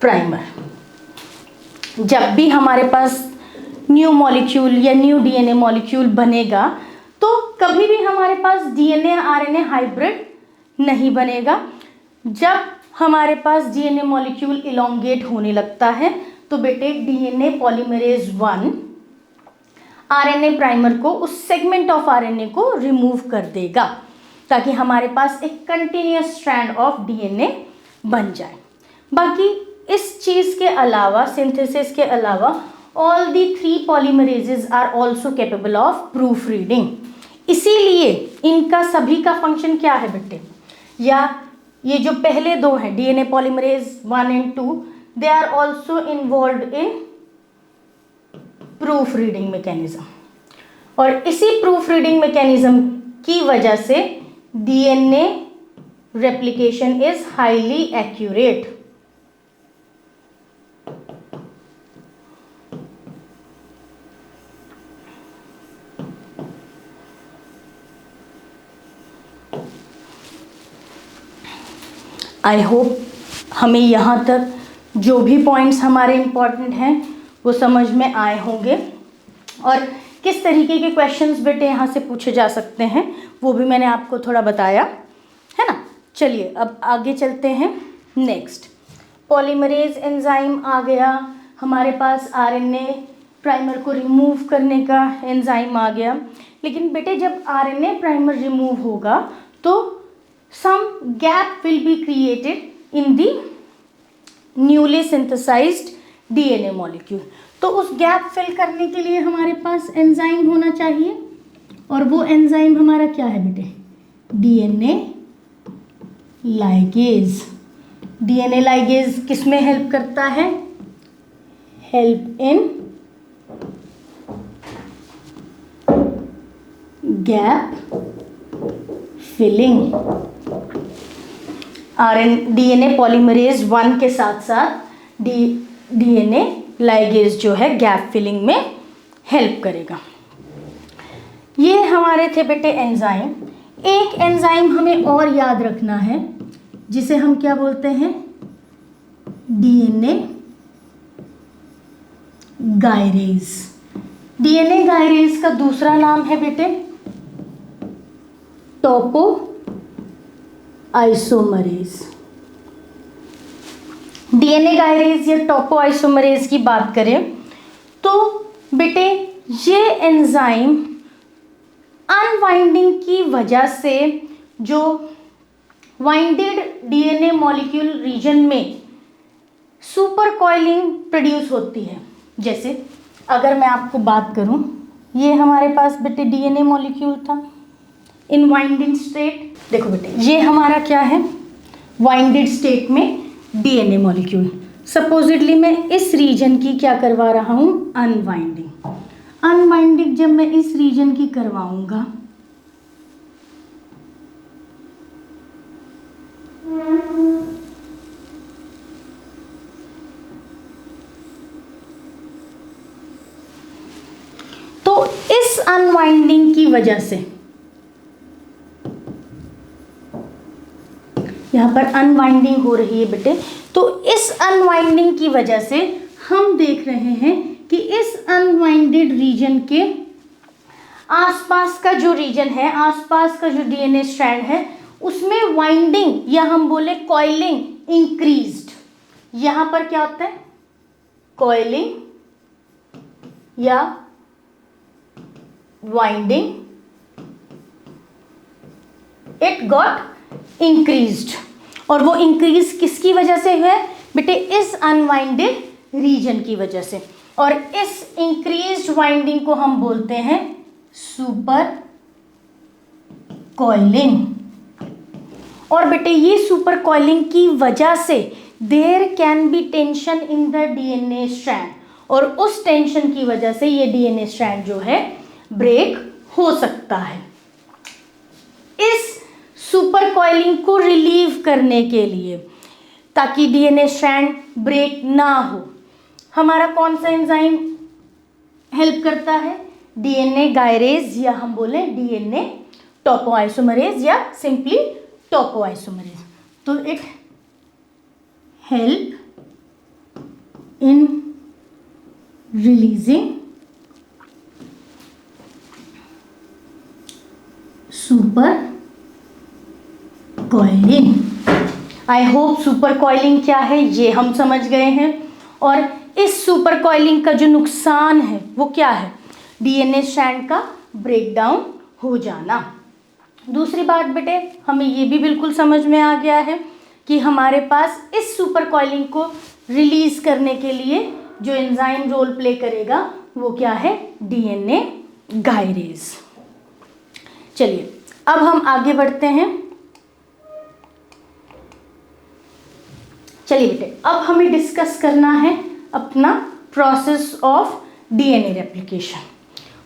प्राइमर। जब भी हमारे पास न्यू मॉलिक्यूल या न्यू डीएनए मॉलिक्यूल बनेगा तो कभी भी हमारे पास डीएनए आरएनए हाइब्रिड नहीं बनेगा। जब हमारे पास डीएनए मॉलिक्यूल इलोंगेट होने लगता है तो बेटे डीएनए पॉलीमरेज 1 आरएनए प्राइमर को, उस सेगमेंट ऑफ आरएनए को रिमूव कर देगा ताकि हमारे पास एक कंटिन्यूअस स्ट्रैंड ऑफ डीएनए बन जाए। बाकी इस चीज़ के अलावा, सिंथेसिस के अलावा, all the 3 polymerases are also capable of proof reading. इसीलिए इनका सभी का फंक्शन क्या है बेटे, या ये जो पहले दो हैं DNA polymerase 1 and 2, they are also involved in proof reading mechanism. और इसी प्रूफ रीडिंग मैकेनिज्म की वजह से DNA replication is highly accurate. I hope हमें यहाँ तक जो भी पॉइंट्स हमारे इम्पॉर्टेंट हैं वो समझ में आए होंगे, और किस तरीके के क्वेश्चंस बेटे यहाँ से पूछे जा सकते हैं वो भी मैंने आपको थोड़ा बताया है ना। चलिए अब आगे चलते हैं। नेक्स्ट पॉलीमरेज एंजाइम आ गया हमारे पास, आरएनए प्राइमर को रिमूव करने का एंजाइम आ गया। लेकिन बेटे जब आरएनए प्राइमर रिमूव होगा तो some gap will be created in the newly synthesized DNA molecule। तो उस गैप फिल करने के लिए हमारे पास एंजाइम होना चाहिए, और वो एंजाइम हमारा क्या है बेटे, डीएनए लाइगेज। डीएनए लाइगेज किस में हेल्प करता है, help in gap filling. DNA polymerase 1 के साथ साथ डीएनए लाइगेज जो है गैप फिलिंग में हेल्प करेगा। ये हमारे थे बेटे एंजाइम। एक एंजाइम हमें और याद रखना है जिसे हम क्या बोलते हैं, डीएनए गायरेज। डीएनए गायरेज का दूसरा नाम है बेटे टोपो आइसोमरेज। डीएनए गायरेज या टोपो आइसोमरेज की बात करें तो बेटे ये एंजाइम अनवाइंडिंग की वजह से जो वाइंडेड डीएनए मॉलिक्यूल रीजन में सुपर कॉइलिंग प्रोड्यूस होती है। जैसे अगर मैं आपको बात करूं, ये हमारे पास बेटे डीएनए मॉलिक्यूल था इन वाइंडेड स्टेट। देखो बेटे ये हमारा क्या है, वाइंडेड स्टेट में डीएनए मॉलिक्यूल। सपोजिटली मैं इस रीजन की क्या करवा रहा हूँ, अनवाइंडिंग। अनवाइंडिंग जब मैं इस रीजन की करवाऊंगा तो इस अनवाइंडिंग की वजह से यहां पर अनवाइंडिंग हो रही है बेटे, तो इस अनवाइंडिंग की वजह से हम देख रहे हैं कि इस अनवाइंडेड रीजन के आसपास का जो रीजन है, आसपास का जो डीएनए स्ट्रैंड है, उसमें वाइंडिंग या हम बोले कॉइलिंग इंक्रीज्ड। यहां पर क्या होता है, कॉइलिंग या वाइंडिंग, इट गॉट इंक्रीज्ड। और वो इंक्रीज किसकी वजह से है बेटे, इस अनवाइंडेड रीजन की वजह से। और इस इंक्रीज्ड वाइंडिंग को हम बोलते हैं सुपर कॉइलिंग। और बेटे ये सुपर कॉइलिंग की वजह से there can be tension in the DNA strand, और उस टेंशन की वजह से ये डीएनए स्ट्रैंड जो है ब्रेक हो सकता है। इस सुपर कॉइलिंग को रिलीव करने के लिए, ताकि डीएनए स्ट्रैंड ब्रेक ना हो, हमारा कौन सा एंजाइम हेल्प करता है, डीएनए गायरेज या हम बोले डीएनए टोपोआइसोमरेज या सिंपली टोपोआइसोमरेज। तो it help in releasing super coiling. I hope super coiling क्या है ये हम समझ गए हैं। और इस सुपर कॉइलिंग का जो नुकसान है वो क्या है, डीएनए स्ट्रैंड का ब्रेकडाउन हो जाना। दूसरी बात बेटे, हमें ये भी बिल्कुल समझ में आ गया है कि हमारे पास इस सुपर कॉइलिंग को रिलीज करने के लिए जो एंजाइम रोल प्ले करेगा वो क्या है, डीएनए गायरेज। चलिए अब हम आगे बढ़ते हैं। चलिए बेटे, अब हमें डिस्कस करना है अपना process of DNA replication.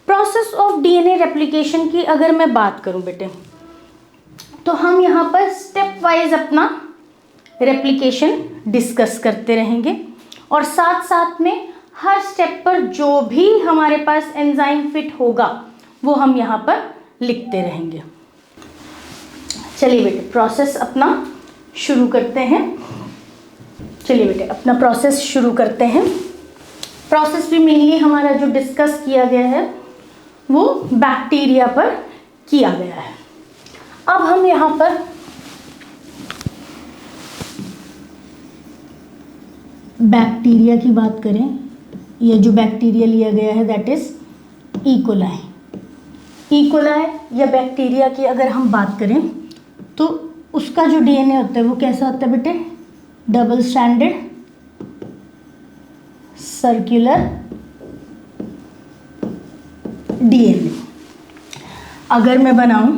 Process of DNA replication की अगर मैं बात करूं बेटे, तो हम यहाँ पर स्टेप वाइज अपना रेप्लिकेशन डिस्कस करते रहेंगे, और साथ साथ में हर स्टेप पर जो भी हमारे पास एंजाइम फिट होगा वो हम यहाँ पर लिखते रहेंगे। चलिए बेटे, प्रोसेस अपना शुरू करते हैं। चलिए बेटे, अपना प्रोसेस शुरू करते हैं। प्रोसेस भी मेनली हमारा जो डिस्कस किया गया है वो बैक्टीरिया पर किया गया है। अब हम यहाँ पर बैक्टीरिया की बात करें, ये जो बैक्टीरिया लिया गया है दैट इज इकोलाई। इकोलाई या बैक्टीरिया की अगर हम बात करें तो उसका जो डीएनए होता है वो कैसा होता है बेटे, डबल स्ट्रैंडेड सर्कुलर डीएनए। अगर मैं बनाऊं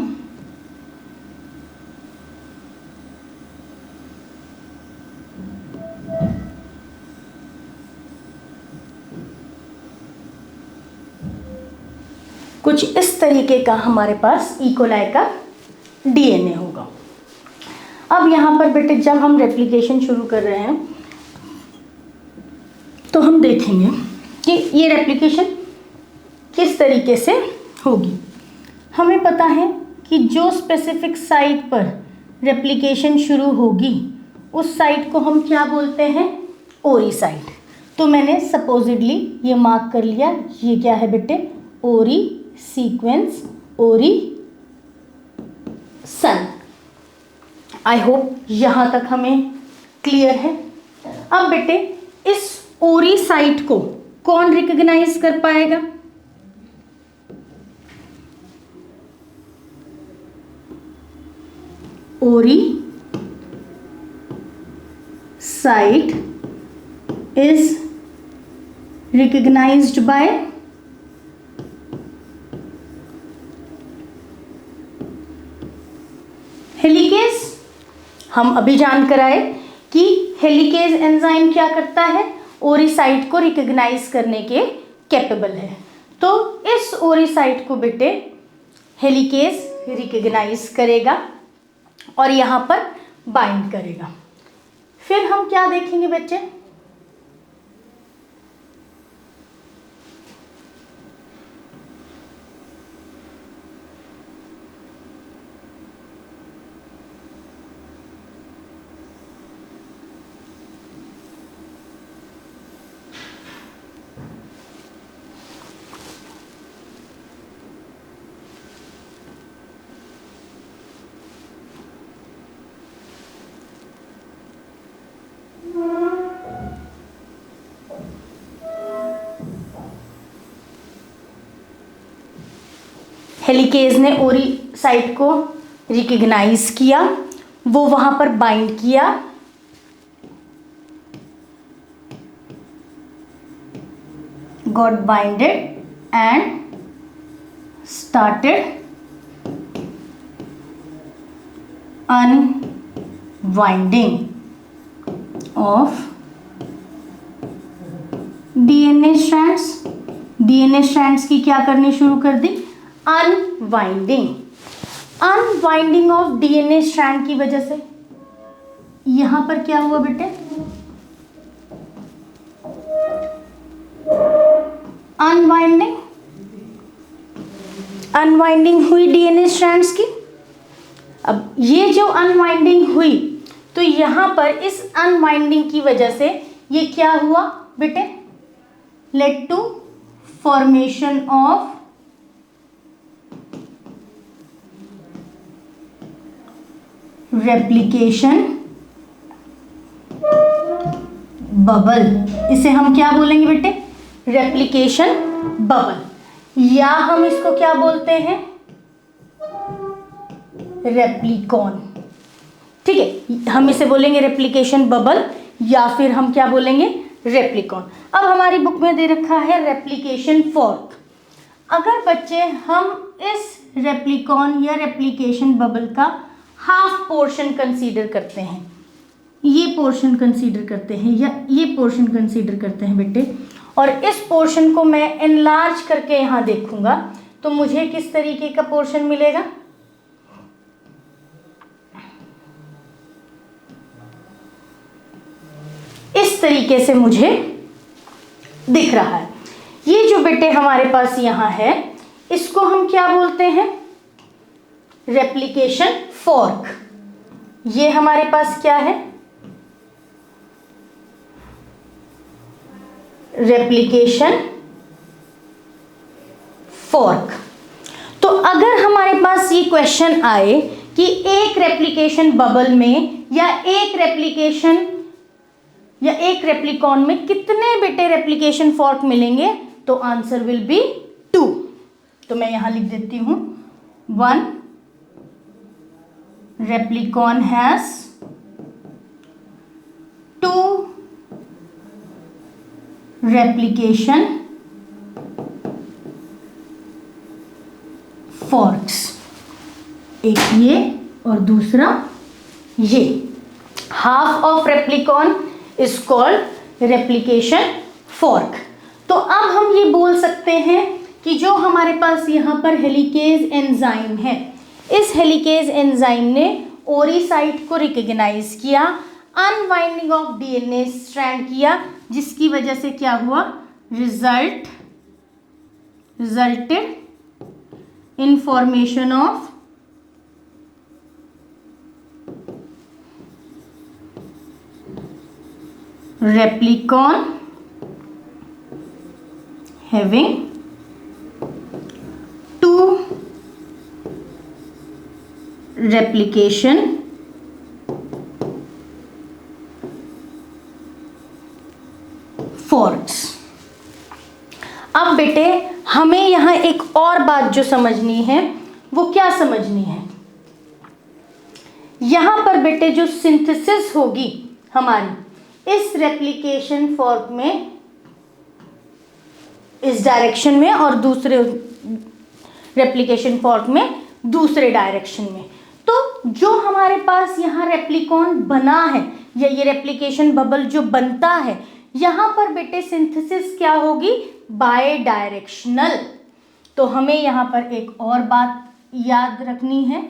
कुछ इस तरीके का हमारे पास इकोलाई का डीएनए होगा। अब यहाँ पर बेटे जब हम रेप्लिकेशन शुरू कर रहे हैं तो हम देखेंगे कि ये रेप्लिकेशन किस तरीके से होगी। हमें पता है कि जो स्पेसिफिक साइट पर रेप्लिकेशन शुरू होगी उस साइट को हम क्या बोलते हैं, ओरी साइट। तो मैंने सपोजिडली ये मार्क कर लिया, ये क्या है बेटे, ओरी सीक्वेंस, ओरी सन। आई होप यहाँ तक हमें क्लियर है। अब बेटे इस ओरी साइट को कौन रिकॉग्नाइज कर पाएगा, ori site is recognized by helicase. हम अभी जान कर आए कि हेलिकेज एंजाइम क्या करता है, ओरी साइट को रिकॉग्नाइज करने के कैपेबल है। तो इस ओरी साइट को बेटे हेलिकेज रिकॉग्नाइज करेगा और यहाँ पर बाइंड करेगा। फिर हम क्या देखेंगे बच्चे, हेलिकेज ने ओरी साइट को रिकॉग्नाइज किया, वो वहां पर बाइंड किया, got binded and started unwinding of DNA strands. DNA strands की क्या करनी शुरू कर दी, unwinding. Unwinding of DNA strand की वजह से यहां पर क्या हुआ बेटे, अनवाइंडिंग हुई डीएनए स्ट्रैंड्स की। अब ये जो अनवाइंडिंग हुई तो यहां पर इस अनवाइंडिंग की वजह से ये क्या हुआ बेटे, led to formation of replication bubble. इसे हम क्या बोलेंगे बेटे, रेप्लिकेशन बबल, या हम इसको क्या बोलते हैं, रेप्लिकॉन। ठीक है, हम इसे बोलेंगे रेप्लिकेशन बबल या फिर हम क्या बोलेंगे, रेप्लिकॉन। अब हमारी बुक में दे रखा है रेप्लिकेशन फॉर्क। अगर बच्चे हम इस रेप्लिकॉन या रेप्लिकेशन बबल का हाफ पोर्शन कंसीडर करते हैं, ये पोर्शन कंसीडर करते हैं या ये पोर्शन कंसीडर करते हैं बेटे, और इस पोर्शन को मैं एनलार्ज करके यहाँ देखूंगा तो मुझे किस तरीके का पोर्शन मिलेगा, इस तरीके से मुझे दिख रहा है। ये जो बेटे हमारे पास यहाँ है इसको हम क्या बोलते हैं, रेप्लिकेशन फॉर्क। ये हमारे पास क्या है, रेप्लिकेशन फॉर्क। तो अगर हमारे पास ये क्वेश्चन आए कि एक रेप्लिकेशन बबल में या एक रेप्लिकॉन में कितने बेटे रेप्लिकेशन फॉर्क मिलेंगे, तो आंसर विल बी 2। तो मैं यहां लिख देती हूं, 1 replicon has 2 replication forks, एक ये और दूसरा ये। Half of replicon is called replication fork. तो अब हम ये बोल सकते हैं कि जो हमारे पास यहाँ पर हेलिकेज एंजाइम है, इस हेलिकेज एंजाइम ने ओरी साइट को रिकॉग्नाइज किया, अनवाइंडिंग ऑफ डीएनए स्ट्रैंड किया, जिसकी वजह से क्या हुआ, resulted in formation of replicon having 2 replication forks। अब बेटे हमें यहाँ एक और बात जो समझनी है, वो क्या समझनी है, यहाँ पर बेटे जो सिंथेसिस होगी हमारी इस रेप्लिकेशन फॉर्क में, इस डायरेक्शन में, और दूसरे रेप्लिकेशन फॉर्क में दूसरे डायरेक्शन में, तो जो हमारे पास यहाँ रेप्लिकॉन बना है या ये रेप्लिकेशन बबल जो बनता है, यहाँ पर बेटे सिंथेसिस क्या होगी, बाय डायरेक्शनल। तो हमें यहाँ पर एक और बात याद रखनी है,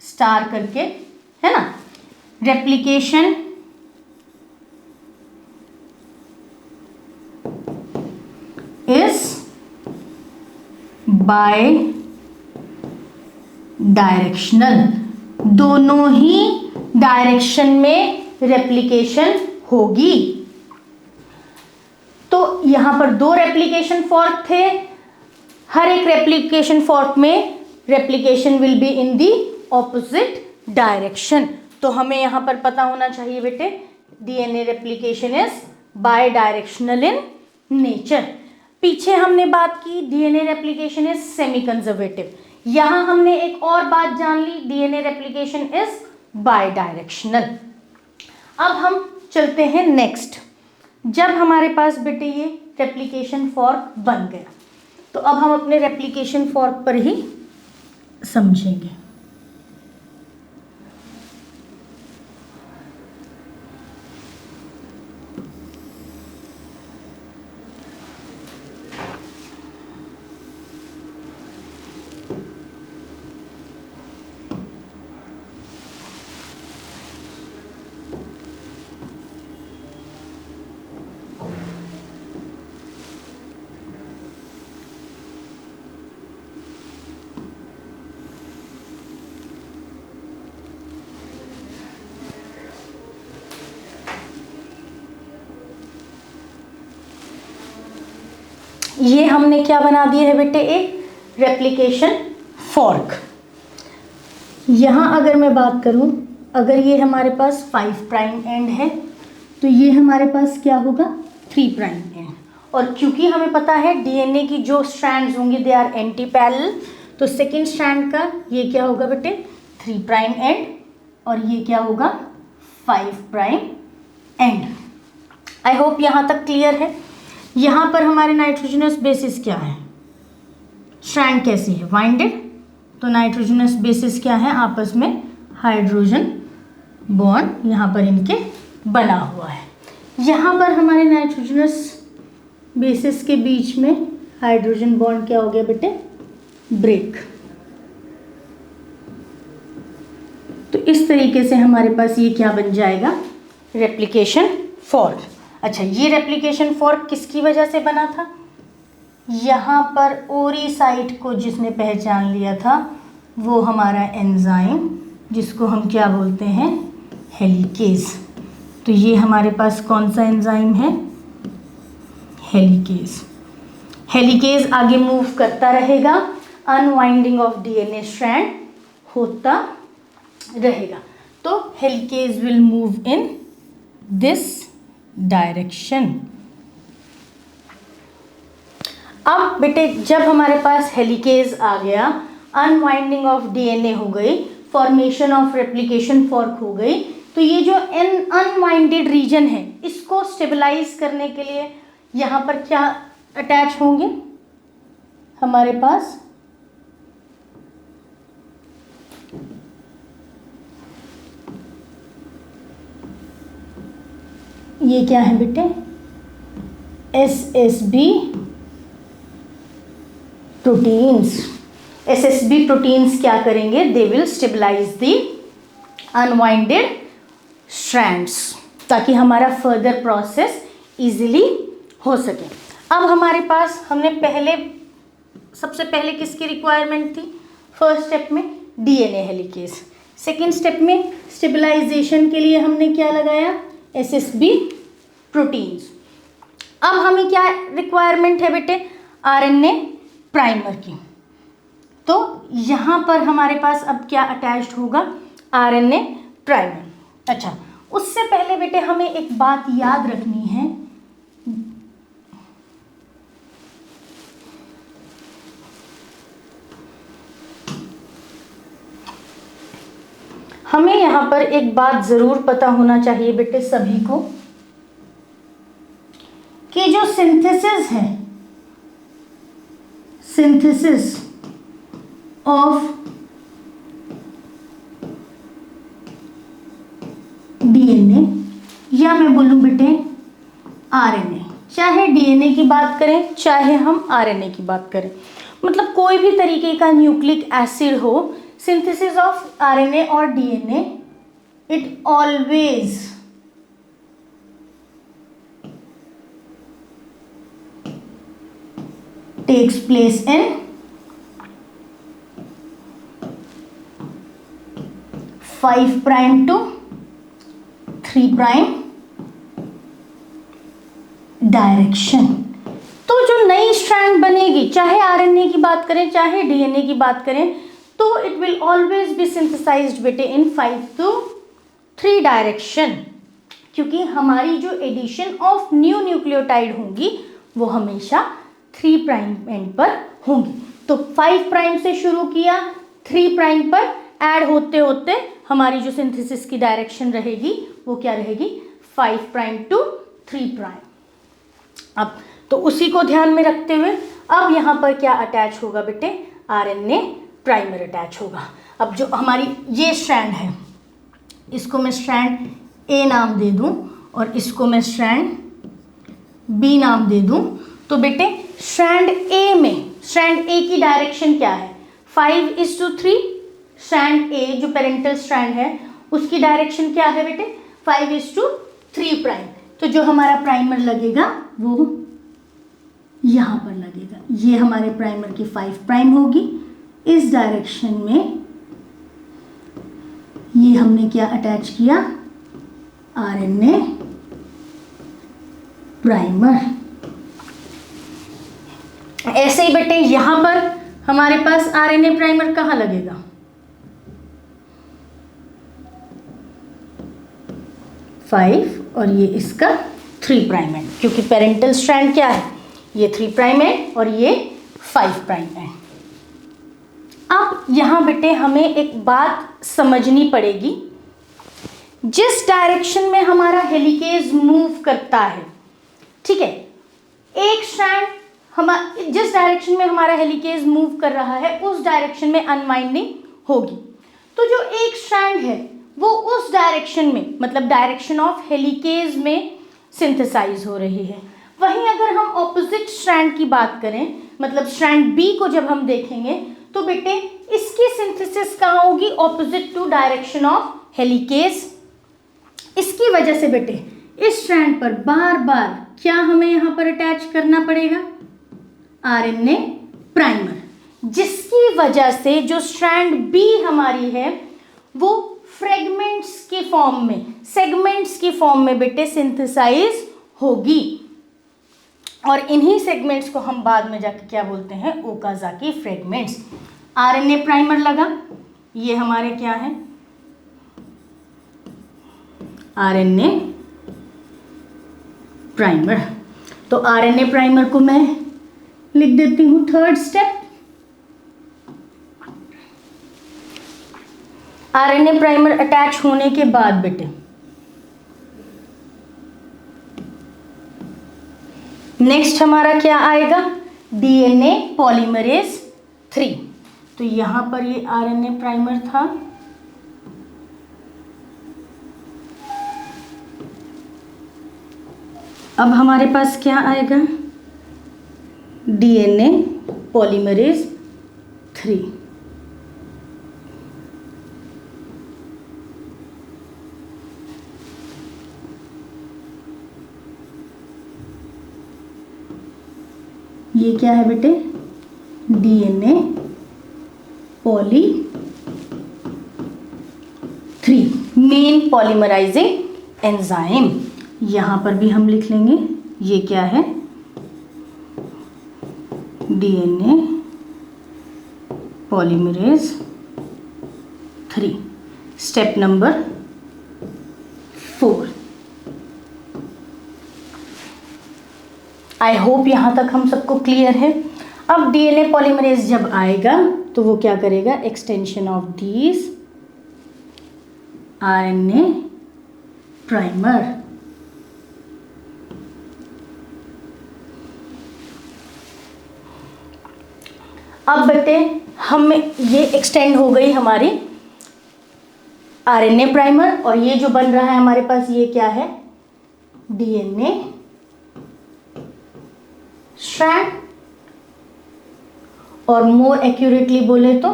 स्टार करके, है ना, रेप्लिकेशन इज बाय डायरेक्शनल। दोनों ही डायरेक्शन में रेप्लिकेशन होगी। तो यहां पर दो रेप्लिकेशन फॉर्क थे, हर एक रेप्लिकेशन फॉर्क में replication will be in the opposite direction. तो हमें यहां पर पता होना चाहिए बेटे, DNA replication is bidirectional in nature. पीछे हमने बात की DNA replication is semi conservative, यहां हमने एक और बात जान ली, DNA replication is bidirectional. अब हम चलते हैं नेक्स्ट। जब हमारे पास बेटे ये रेप्लिकेशन फॉर्क बन गया, तो अब हम अपने रेप्लिकेशन फॉर्क पर ही समझेंगे। ये हमने क्या बना दिया है बेटे, एक रेप्लिकेशन फॉर्क। यहाँ अगर मैं बात करूँ, अगर ये हमारे पास 5 प्राइम एंड है, तो ये हमारे पास क्या होगा, 3 प्राइम एंड। और क्योंकि हमें पता है डीएनए की जो स्ट्रैंड्स होंगे दे आर एंटी पैरेलल, तो सेकेंड स्ट्रैंड का ये क्या होगा बेटे, 3 प्राइम एंड, और ये क्या होगा, 5 प्राइम एंड। आई होप यहाँ तक क्लियर है। यहाँ पर हमारे नाइट्रोजनस बेसिस क्या है, स्ट्रैंड कैसी है, वाइंडेड, तो नाइट्रोजनस बेसिस क्या है, आपस में हाइड्रोजन बॉन्ड यहाँ पर इनके बना हुआ है। यहाँ पर हमारे नाइट्रोजनस बेसिस के बीच में हाइड्रोजन बॉन्ड क्या हो गया बेटे, ब्रेक। तो इस तरीके से हमारे पास ये क्या बन जाएगा, रेप्लिकेशन फॉर्क। अच्छा, ये रेप्लिकेशन फॉर्क किसकी वजह से बना था, यहाँ पर ओरी साइट को जिसने पहचान लिया था वो हमारा एंजाइम, जिसको हम क्या बोलते हैं, हेलिकेज। तो ये हमारे पास कौन सा एंजाइम है, हेलिकेज। हेलिकेज आगे मूव करता रहेगा, अनवाइंडिंग ऑफ डीएनए स्ट्रैंड होता रहेगा। तो helicase will move in this direction. अब बेटे जब हमारे पास हेलिकेज आ गया, अनवाइंडिंग ऑफ डीएनए हो गई, फॉर्मेशन ऑफ रेप्लिकेशन फॉर्क हो गई, तो ये जो अनवाइंडेड रीजन है इसको स्टेबलाइज करने के लिए यहाँ पर क्या अटैच होंगे, हमारे पास ये क्या है बेटे, SSB प्रोटीन्स। SSB प्रोटीन्स क्या करेंगे, they will stabilise the unwinded strands, ताकि हमारा फर्दर प्रोसेस इजीली हो सके। अब हमारे पास हमने सबसे पहले किसकी रिक्वायरमेंट थी, फर्स्ट स्टेप में डीएनए हेलिकेज, सेकेंड स्टेप में स्टेबलाइजेशन के लिए हमने क्या लगाया, SSB प्रोटीन्स। अब हमें क्या रिक्वायरमेंट है बेटे, RNA प्राइमर की। तो यहाँ पर हमारे पास अब क्या अटैच्ड होगा, RNA प्राइमर। अच्छा, उससे पहले बेटे हमें एक बात याद रखनी है, हमें यहाँ पर एक बात ज़रूर पता होना चाहिए बेटे सभी को, कि जो सिंथेसिस है, सिंथेसिस ऑफ डीएनए, या मैं आरएनए, चाहे डीएनए की बात करें चाहे हम आरएनए की बात करें, मतलब कोई भी तरीके का न्यूक्लिक एसिड हो, सिंथेसिस ऑफ आरएनए और DNA, it always takes place in 5' to 3' direction. तो जो नई स्ट्रैंड बनेगी, चाहे आरएनए की बात करें चाहे डीएनए की बात करें, तो it will always be synthesized बेटे इन 5 to 3 डायरेक्शन, क्योंकि हमारी जो एडिशन ऑफ न्यू न्यूक्लियोटाइड होंगी वो हमेशा 3' एंड पर होंगी। तो 5' से शुरू किया, 3' पर ऐड होते होते हमारी जो सिंथेसिस की डायरेक्शन रहेगी वो क्या रहेगी, 5' to 3'। अब तो उसी को ध्यान में रखते हुए अब यहाँ पर क्या अटैच होगा बेटे, आरएनए प्राइमर अटैच होगा। अब जो हमारी ये स्ट्रैंड है, इसको मैं स्ट्रैंड ए नाम दे दूँ और इसको मैं स्ट्रैंड बी नाम दे दूँ। तो बेटे स्ट्रैंड ए में, स्ट्रैंड ए की डायरेक्शन क्या है, 5:3। स्ट्रैंड ए जो पेरेंटल स्ट्रैंड है उसकी डायरेक्शन क्या है बेटे, 5:3'। तो जो हमारा प्राइमर लगेगा वो यहाँ पर लगेगा, ये हमारे प्राइमर की 5' होगी। इस डायरेक्शन में ये हमने क्या अटैच किया, आरएनए प्राइमर। ऐसे ही बेटे यहां पर हमारे पास आरएनए प्राइमर कहाँ लगेगा, 5 और ये इसका 3' है, क्योंकि पेरेंटल स्ट्रैंड क्या है, ये 3' है और ये 5' है। अब यहाँ बेटे हमें एक बात समझनी पड़ेगी, जिस डायरेक्शन में हमारा हेलिकेज मूव करता है, ठीक है, एक स्ट्रैंड जिस डायरेक्शन में हमारा हेलिकेज मूव कर रहा है उस डायरेक्शन में अनवाइंडिंग होगी। तो जो एक स्ट्रैंड है वो उस डायरेक्शन में, मतलब डायरेक्शन ऑफ हेलिकेज में सिंथेसाइज हो रही है। वहीं अगर हम ऑपोजिट स्ट्रैंड की बात करें, मतलब स्ट्रैंड बी को जब हम देखेंगे तो बेटे इसकी सिंथेसिस कहाँ होगी, opposite to direction of helicase. इसकी वजह से बेटे इस स्ट्रैंड पर बार बार क्या हमें यहाँ पर अटैच करना पड़ेगा, आरएनए प्राइमर, जिसकी वजह से जो स्ट्रैंड बी हमारी है वो फ्रेगमेंट्स के फॉर्म में, सेगमेंट्स की फॉर्म में बेटे सिंथेसाइज होगी। और इन्हीं सेगमेंट्स को हम बाद में जाकर क्या बोलते हैं, ओकाज़ाकी फ्रेगमेंट्स। आरएनए प्राइमर लगा, ये हमारे क्या है, आरएनए प्राइमर। तो आरएनए प्राइमर को मैं लिख देती हूं 3rd step. RNA primer attach होने के बाद बेटे नेक्स्ट हमारा क्या आएगा, डीएनए पॉलीमरेज 3। तो यहां पर ये आरएनए प्राइमर था, अब हमारे पास क्या आएगा, डीएनए पॉलीमरेज 3। ये क्या है बेटे, DNA poly 3, main polymerizing enzyme. यहाँ पर भी हम लिख लेंगे, ये क्या है, डीएनए पॉलीमरेज 3, स्टेप नंबर 4। आई होप यहाँ तक हम सबको क्लियर है। अब डीएनए पॉलीमरेज जब आएगा तो वो क्या करेगा, extension of these RNA primer. अब बेटे हम ये एक्सटेंड हो गई हमारी आरएनए प्राइमर, और ये जो बन रहा है हमारे पास, ये क्या है, डीएनए स्ट्रैंड, और मोर एक्यूरेटली बोले तो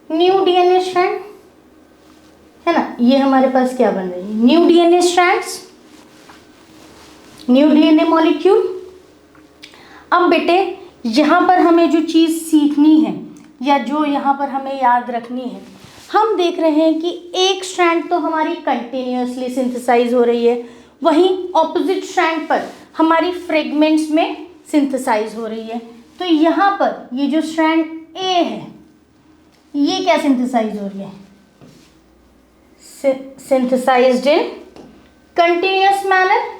न्यू डीएनए स्ट्रैंड, है ना। ये हमारे पास क्या बन रही है, new DNA strands, new DNA molecule. अब बेटे यहाँ पर हमें जो चीज़ सीखनी है या जो यहाँ पर हमें याद रखनी है, हम देख रहे हैं कि एक स्ट्रैंड तो हमारी कंटिन्यूअसली सिंथेसाइज हो रही है, वहीं ऑपोजिट स्ट्रैंड पर हमारी फ्रेगमेंट्स में सिंथेसाइज हो रही है। तो यहाँ पर ये जो स्ट्रैंड ए है, ये क्या सिंथेसाइज हो रही है, synthesized in continuous manner,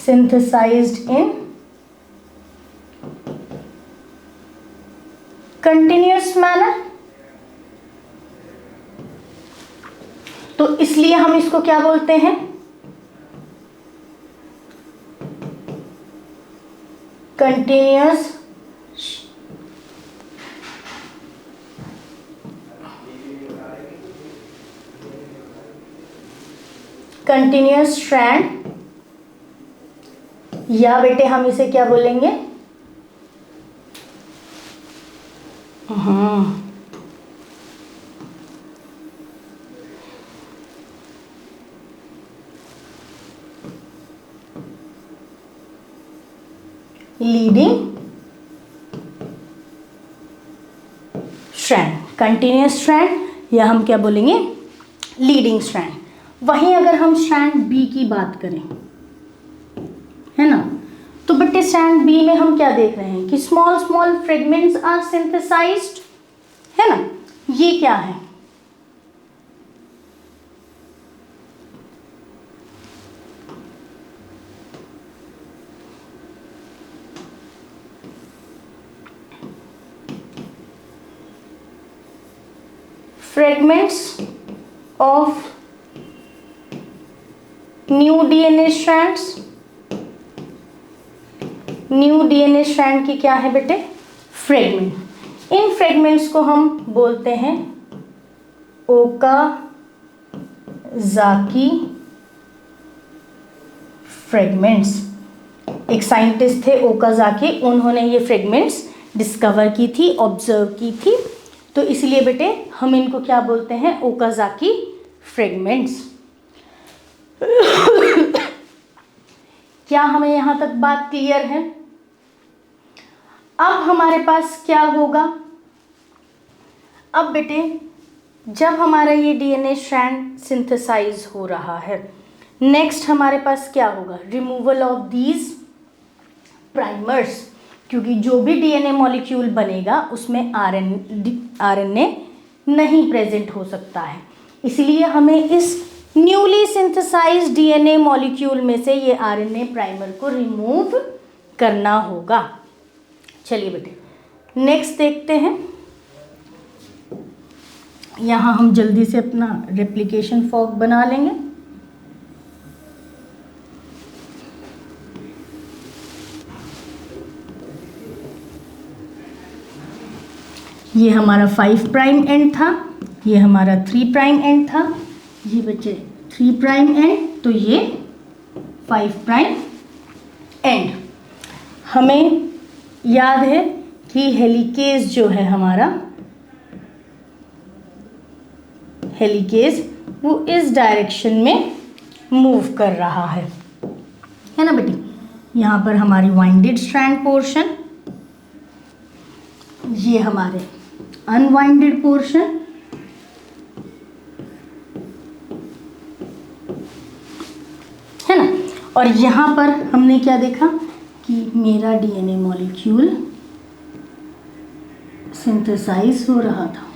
synthesized in continuous manner। तो इसलिए हम इसको क्या बोलते हैं, कंटिन्यूअस स्ट्रैंड, या बेटे हम इसे क्या बोलेंगे, लीडिंग स्ट्रैंड, कंटिन्यूअस स्ट्रैंड, या हम क्या बोलेंगे, लीडिंग स्ट्रैंड। वहीं अगर हम स्ट्रैंड बी की बात करें, है ना, तो बेटे स्ट्रैंड बी में हम क्या देख रहे हैं कि small small fragments are synthesized, है ना। ये क्या है, fragments of new DNA strands, new DNA strand की क्या है बेटे, फ्रेगमेंट। इन फ्रेगमेंट्स को हम बोलते हैं ओकाज़ाकी फ्रेगमेंट्स। एक साइंटिस्ट थे ओकाज़ाकी, उन्होंने ये फ्रेगमेंट्स डिस्कवर की थी, ऑब्जर्व की थी, तो इसलिए बेटे हम इनको क्या बोलते हैं, ओकाज़ाकी फ्रेगमेंट्स। क्या हमें यहाँ तक बात क्लियर है। अब हमारे पास क्या होगा, अब बेटे जब हमारा ये डीएनए स्ट्रैंड सिंथेसाइज हो रहा है, नेक्स्ट हमारे पास क्या होगा, रिमूवल ऑफ दीज प्राइमर्स, क्योंकि जो भी डीएनए मॉलिक्यूल बनेगा उसमें आरएनए नहीं प्रेजेंट हो सकता है, इसलिए हमें इस न्यूली सिंथेसाइज्ड डीएनए मॉलिक्यूल में से ये आरएनए प्राइमर को रिमूव करना होगा। चलिए बेटे नेक्स्ट देखते हैं। यहाँ हम जल्दी से अपना रेप्लिकेशन फॉर्क बना लेंगे। ये हमारा 5 प्राइम एंड था, ये हमारा 3 प्राइम एंड था, ये बचे 3 प्राइम एंड, तो ये 5 प्राइम एंड। हमें याद है कि हेलिकेज जो है हमारा, हेलिकेज वो इस डायरेक्शन में मूव कर रहा है ना बेटी। यहाँ पर हमारी वाइंडेड स्ट्रैंड पोर्शन, ये हमारे अनवाइंडेड पोर्शन, है ना। और यहाँ पर हमने क्या देखा कि मेरा डीएनए मॉलिक्यूल सिंथेसाइज हो रहा था।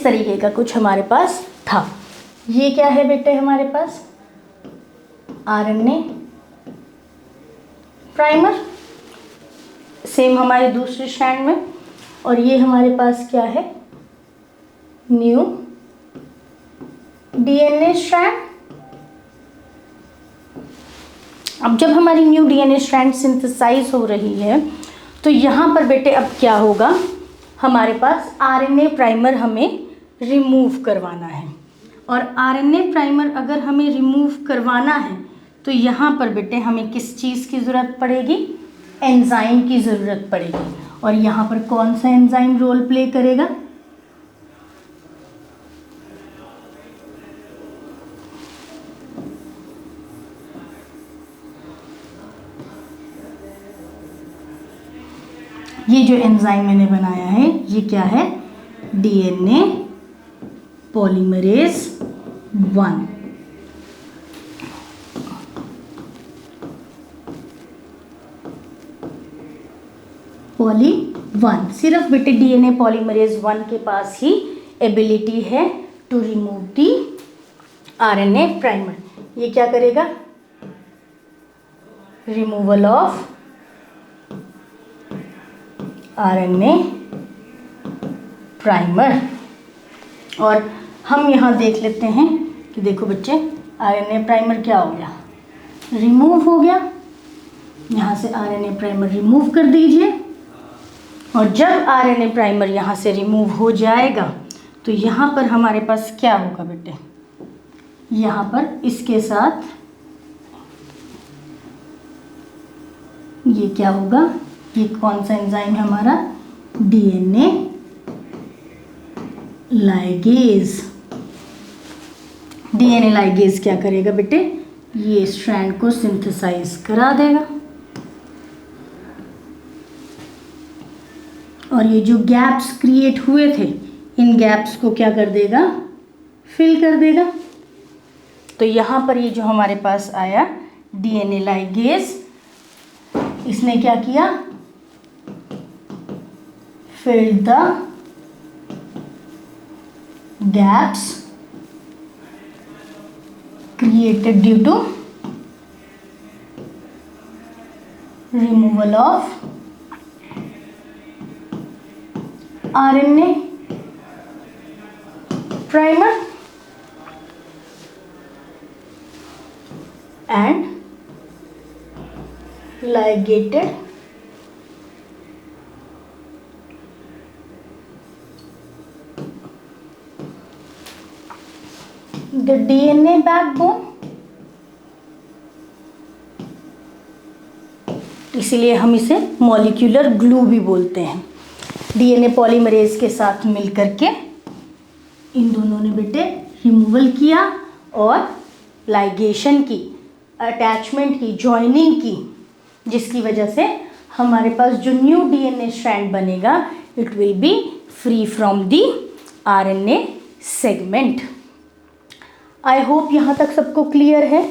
तरीके का कुछ हमारे पास था। ये क्या है बेटे हमारे पास? आरएनए प्राइमर, सेम हमारे दूसरे स्ट्रैंड में। और ये हमारे पास क्या है? New DNA strand. अब जब हमारी न्यू डीएनए स्ट्रैंड सिंथेसाइज हो रही है तो यहाँ पर बेटे अब क्या होगा? हमारे पास आरएनए प्राइमर हमें रिमूव करवाना है। और आरएनए प्राइमर अगर हमें रिमूव करवाना है तो यहाँ पर बेटे हमें किस चीज़ की ज़रूरत पड़ेगी? एंजाइम की ज़रूरत पड़ेगी। और यहाँ पर कौन सा एंजाइम रोल प्ले करेगा? ये जो एंजाइम मैंने बनाया है ये क्या है? DNA polymerase 1। पॉली 1, सिर्फ बेटे डीएनए पॉलीमरेज 1 के पास ही एबिलिटी है to remove the RNA primer. ये क्या करेगा? Removal of RNA primer. और हम यहाँ देख लेते हैं कि देखो बच्चे, आरएनए प्राइमर क्या हो गया? रिमूव हो गया। यहाँ से आरएनए प्राइमर रिमूव कर दीजिए। और जब आरएनए प्राइमर यहाँ से रिमूव हो जाएगा तो यहाँ पर हमारे पास क्या होगा बेटे? यहाँ पर इसके साथ ये क्या होगा? ये कौन सा एंजाइम है हमारा? DNA ligase. डीएनए लाइगेज क्या करेगा बेटे? ये स्ट्रैंड को सिंथेसाइज करा देगा। और ये जो गैप्स क्रिएट हुए थे इन गैप्स को क्या कर देगा? फिल कर देगा। तो यहाँ पर ये जो हमारे पास आया डीएनए लाइगेज, इसने क्या किया? fill the gaps created due to removal of RNA primer and ligated the DNA backbone। इसीलिए हम इसे मॉलिक्यूलर ग्लू भी बोलते हैं। डीएनए पॉलीमरेज के साथ मिलकर के इन दोनों ने बेटे रिमूवल किया और लाइगेशन की, अटैचमेंट की, जॉइनिंग की, जिसकी वजह से हमारे पास जो न्यू डीएनए स्ट्रैंड बनेगा it will be free from the RNA segment. I hope यहाँ तक सबको क्लियर है।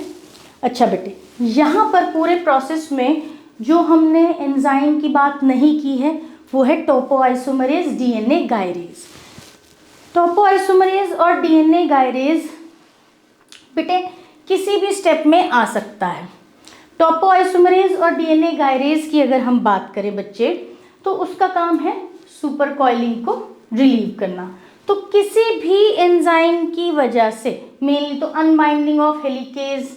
अच्छा बेटे, यहाँ पर पूरे प्रोसेस में जो हमने एंजाइम की बात नहीं की है वो है टोपोआइसोमरेज डीएनए गायरेज। टोपोआइसोमरेज और डीएनए गायरेज बेटे किसी भी स्टेप में आ सकता है। टोपोआइसोमरेज और डीएनए गायरेज की अगर हम बात करें बच्चे तो उसका काम है सुपर कॉइलिंग को रिलीव करना। तो किसी भी एंजाइम की वजह से, मेनली तो अनबाइंडिंग ऑफ हेलिकेज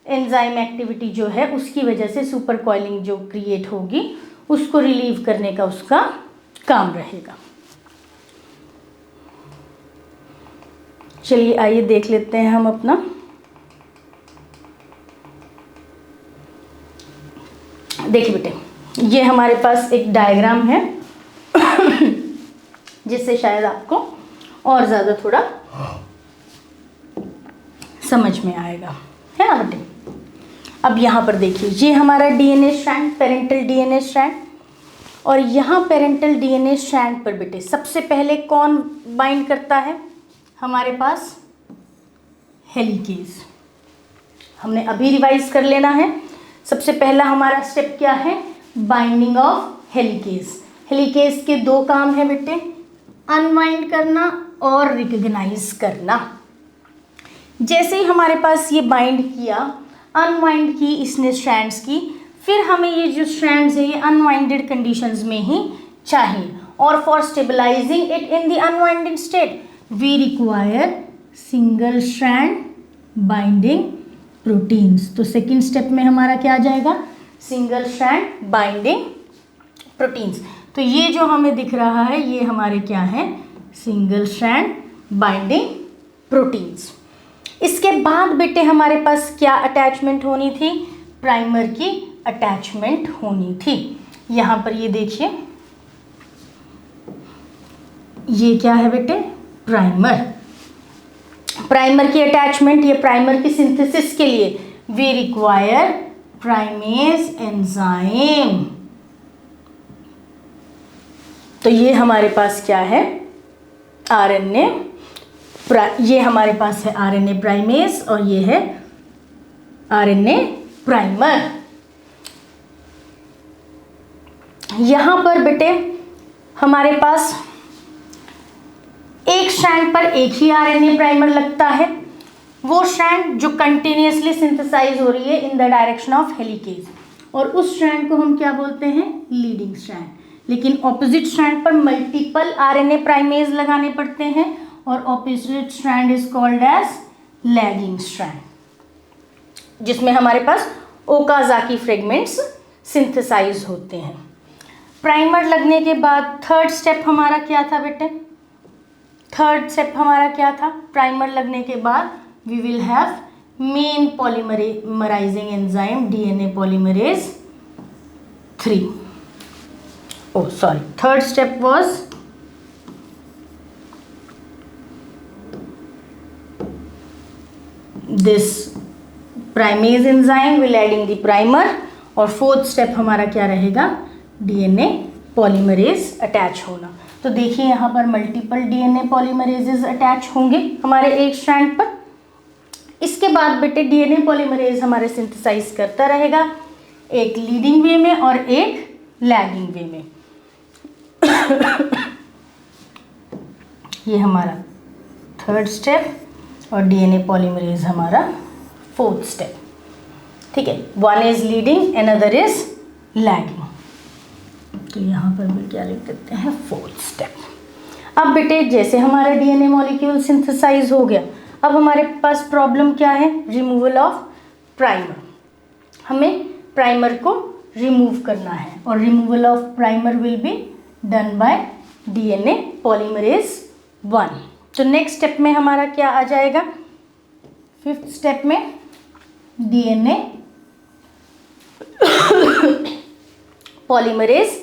एंजाइम एक्टिविटी जो है उसकी वजह से सुपर कॉइलिंग जो क्रिएट होगी उसको रिलीव करने का उसका काम रहेगा। चलिए आइए देख लेते हैं हम अपना। देखिए बेटे, ये हमारे पास एक डायग्राम है जिससे शायद आपको और ज़्यादा थोड़ा समझ में आएगा, है ना बेटे। अब यहाँ पर देखिए, ये हमारा DNA strand, parental DNA strand, और यहाँ पेरेंटल डीएनए स्ट्रैंड पर बेटे सबसे पहले कौन बाइंड करता है? हमारे पास हेलिकेज। हमने अभी रिवाइज कर लेना है। सबसे पहला हमारा स्टेप क्या है? Binding of helicase. हेलिकेज के दो काम है बेटे, अनबाइंड करना और रिकग्नाइज करना। जैसे ही हमारे पास ये बाइंड किया, अनवाइंड की इसने स्ट्रैंड्स की, फिर हमें ये जो स्ट्रैंड्स है ये अनवाइंडेड कंडीशंस में ही चाहिए, और for stabilising it in the unwinded state we require single strand binding proteins. तो सेकेंड स्टेप में हमारा क्या आ जाएगा, सिंगल स्ट्रैंड बाइंडिंग प्रोटीन्स। तो ये जो हमें दिख रहा है ये हमारे क्या है, सिंगल स्ट्रैंड बाइंडिंग प्रोटीन्स। इसके बाद बेटे हमारे पास क्या अटैचमेंट होनी थी, प्राइमर की अटैचमेंट होनी थी। यहाँ पर ये देखिए, ये क्या है बेटे, प्राइमर। प्राइमर की अटैचमेंट, ये प्राइमर की सिंथेसिस के लिए वी रिक्वायर प्राइमेज एंजाइम। तो ये हमारे पास क्या है, आरएनए, ये हमारे पास है आरएनए प्राइमेज और ये है आरएनए प्राइमर। यहां पर बेटे हमारे पास एक स्ट्रैंड पर एक ही आरएनए प्राइमर लगता है, वो स्ट्रैंड जो कंटिन्यूअसली सिंथेसाइज हो रही है in the direction of helicase, और उस स्ट्रैंड को हम क्या बोलते हैं, लीडिंग स्ट्रैंड। लेकिन ऑपोजिट स्ट्रैंड पर मल्टीपल आरएनए प्राइमेज लगाने पड़ते हैं और opposite strand is called as lagging strand, जिसमें हमारे पास ओकाजाकी फ्रेगमेंट्स सिंथेसाइज होते हैं। प्राइमर लगने के बाद थर्ड स्टेप हमारा क्या था बेटे, थर्ड स्टेप हमारा क्या था, प्राइमर लगने के बाद we will have main polymerizing enzyme DNA polymerase 3। oh sorry, third step was this primase enzyme will adding the primer, और फोर्थ स्टेप हमारा क्या रहेगा, डीएनए पॉलीमरेज अटैच होना। तो देखिए यहाँ पर मल्टीपल डीएनए पॉलीमरेजेस अटैच होंगे हमारे एक स्ट्रैंड पर। इसके बाद बेटे डीएनए पॉलीमरेज हमारे सिंथेसाइज करता रहेगा, एक लीडिंग वे में और एक लैगिंग वे में। ये हमारा थर्ड स्टेप और डीएनए पॉलीमरेज हमारा फोर्थ स्टेप, ठीक है। One is leading another is lagging, तो यहाँ पर भी क्या लिख देते हैं, फोर्थ स्टेप। अब बेटे जैसे हमारा डीएनए मॉलिक्यूल सिंथेसाइज हो गया, अब हमारे पास प्रॉब्लम क्या है, रिमूवल ऑफ प्राइमर। हमें प्राइमर को रिमूव करना है और removal of primer will be done by DNA polymerase 1। तो नेक्स्ट स्टेप में हमारा क्या आ जाएगा, फिफ्थ स्टेप में DNA polymerase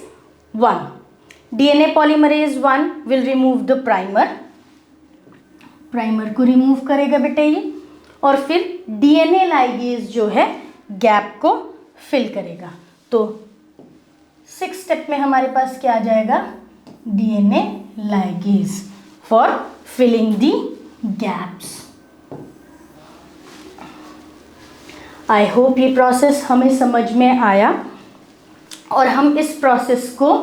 1। DNA polymerase 1 will remove the primer, primer को रिमूव करेगा बेटे ये, और फिर डीएनए लाइगेज जो है गैप को फिल करेगा। तो सिक्स स्टेप में हमारे पास क्या आ जाएगा, DNA ligase for filling the gaps. I hope ये प्रोसेस हमें समझ में आया और हम इस प्रोसेस को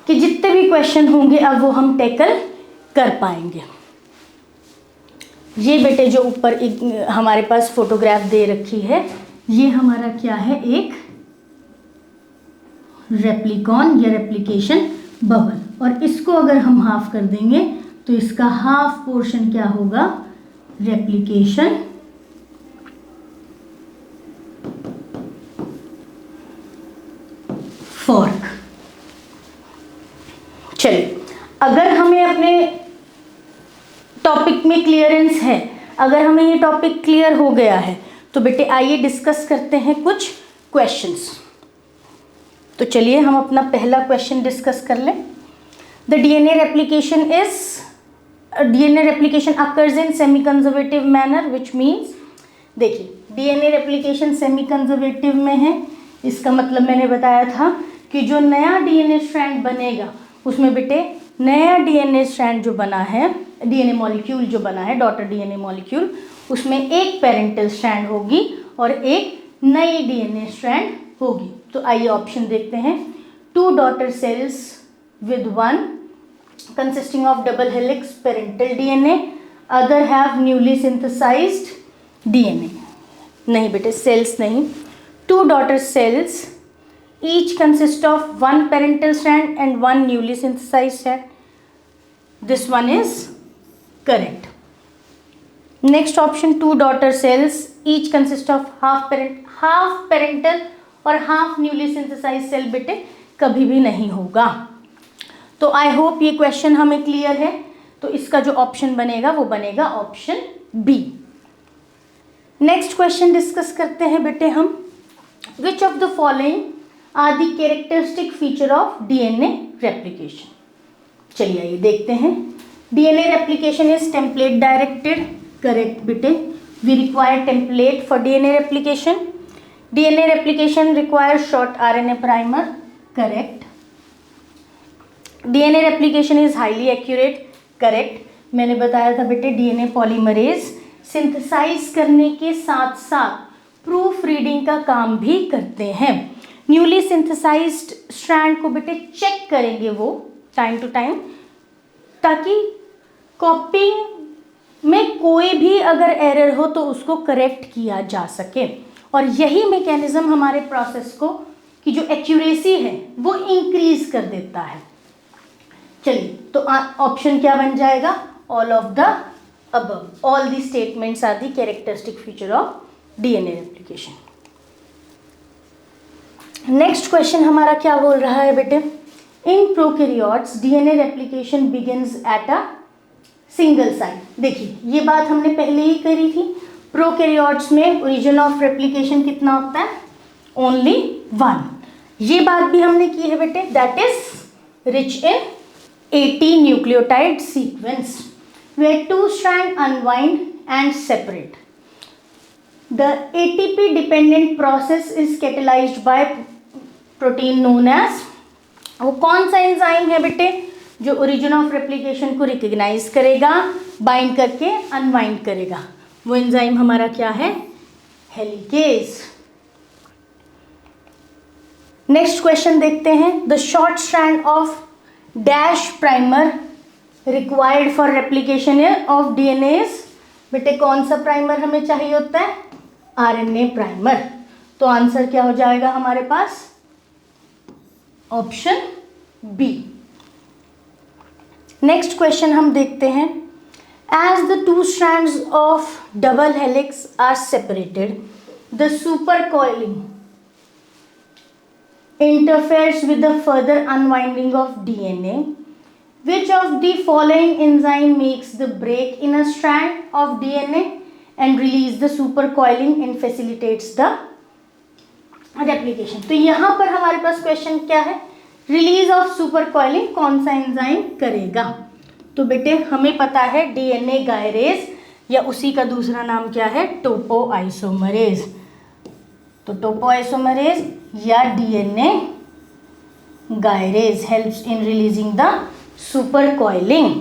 कि जितने भी क्वेश्चन होंगे अब वो हम टैकल कर पाएंगे। ये बेटे जो ऊपर एक हमारे पास फोटोग्राफ दे रखी है, ये हमारा क्या है, एक रेप्लिकॉन या रेप्लिकेशन बबल, और इसको अगर हम हाफ कर देंगे तो इसका हाफ पोर्शन क्या होगा, रेप्लिकेशन फॉर्क। चलिए, अगर हमें अपने टॉपिक में क्लियरेंस है, अगर हमें ये टॉपिक क्लियर हो गया है, तो बेटे आइए डिस्कस करते हैं कुछ क्वेश्चंस। तो चलिए हम अपना पहला क्वेश्चन डिस्कस कर लें। The DNA replication occurs in semi conservative manner, which means, देखिए डीएनए रेप्लिकेशन सेमी कंजर्वेटिव में है, इसका मतलब मैंने बताया था कि जो नया डीएनए स्ट्रैंड बनेगा उसमें बेटे नया डीएनए स्ट्रैंड जो बना है, डीएनए मॉलिक्यूल जो बना है, डॉटर डीएनए मॉलिक्यूल, उसमें एक पेरेंटल स्ट्रैंड होगी और एक नई डीएनए स्ट्रैंड होगी। तो आइए ऑप्शन देखते हैं, 2 daughter cells with 1 consisting of double helix parental DNA, other have newly synthesized DNA. नहीं बेटे, cells नहीं, 2 daughter cells each consist of 1 parental strand and 1 newly synthesized strand. This one is correct. Next option, 2 daughter cells each consist of half parental और half newly synthesized cell बेटे कभी भी नहीं होगा. तो आई होप ये question हमें clear है. तो इसका जो ऑप्शन बनेगा वो बनेगा option B. Next question discuss करते हैं बेटे हम. Which of the following are the characteristic feature of DNA replication. चलिए आइए देखते हैं. DNA replication is template directed. Correct बेटे, we require template for DNA replication. DNA replication require short RNA primer. Correct. DNA replication is highly accurate. Correct. मैंने बताया था बेटे DNA polymerase synthesise करने के साथ साथ प्रूफ रीडिंग का काम भी करते हैं. न्यूली सिंथेसाइज्ड स्ट्रैंड को बेटे चेक करेंगे वो टाइम टू टाइम, ताकि कॉपिंग में कोई भी अगर एरर हो तो उसको करेक्ट किया जा सके. और यही मैकेनिज्म हमारे प्रोसेस को की जो एक्यूरेसी है वो इंक्रीज कर देता है. चलिए, तो ऑप्शन क्या बन जाएगा? All of the above. All the statements are the characteristic feature of DNA replication. Next question हमारा क्या बोल रहा है बेटे? In prokaryotes DNA replication begins at a single site. देखिए, ये बात हमने पहले ही करी थी. प्रोकैरियोट्स में ओरिजिन ऑफ रेप्लिकेशन कितना होता है? ओनली 1. ये बात भी हमने की है बेटे. That is rich in 80 nucleotide sequence where 2 strands unwind and separate. The ATP dependent process is catalyzed by protein known as. वो कौन सा एंजाइम है बेटे जो ओरिजिन ऑफ रेप्लिकेशन को रिकग्नाइज करेगा, बाइंड करके अनवाइंड करेगा? वो एंजाइम हमारा क्या है? हेलिकेज. नेक्स्ट क्वेश्चन देखते हैं. The short strand of dash primer required for replication of DNA. बेटे कौन सा प्राइमर हमें चाहिए होता है? RNA primer. तो आंसर क्या हो जाएगा हमारे पास? Option B. नेक्स्ट क्वेश्चन हम देखते हैं. As the 2 strands of double helix are separated, the supercoiling interferes with the further unwinding of DNA. Which of the following enzyme makes the break in a strand of DNA and release the supercoiling and facilitates the replication? तो यहाँ पर हमारे पास question क्या है? Release of सुपरकॉइलिंग कौन सा enzyme करेगा? तो बेटे हमें पता है डीएनए गायरेज, या उसी का दूसरा नाम क्या है? टोपोआइसोमरेज. तो टोपोआइसोमरेज या DNA gyrase helps in releasing the supercoiling.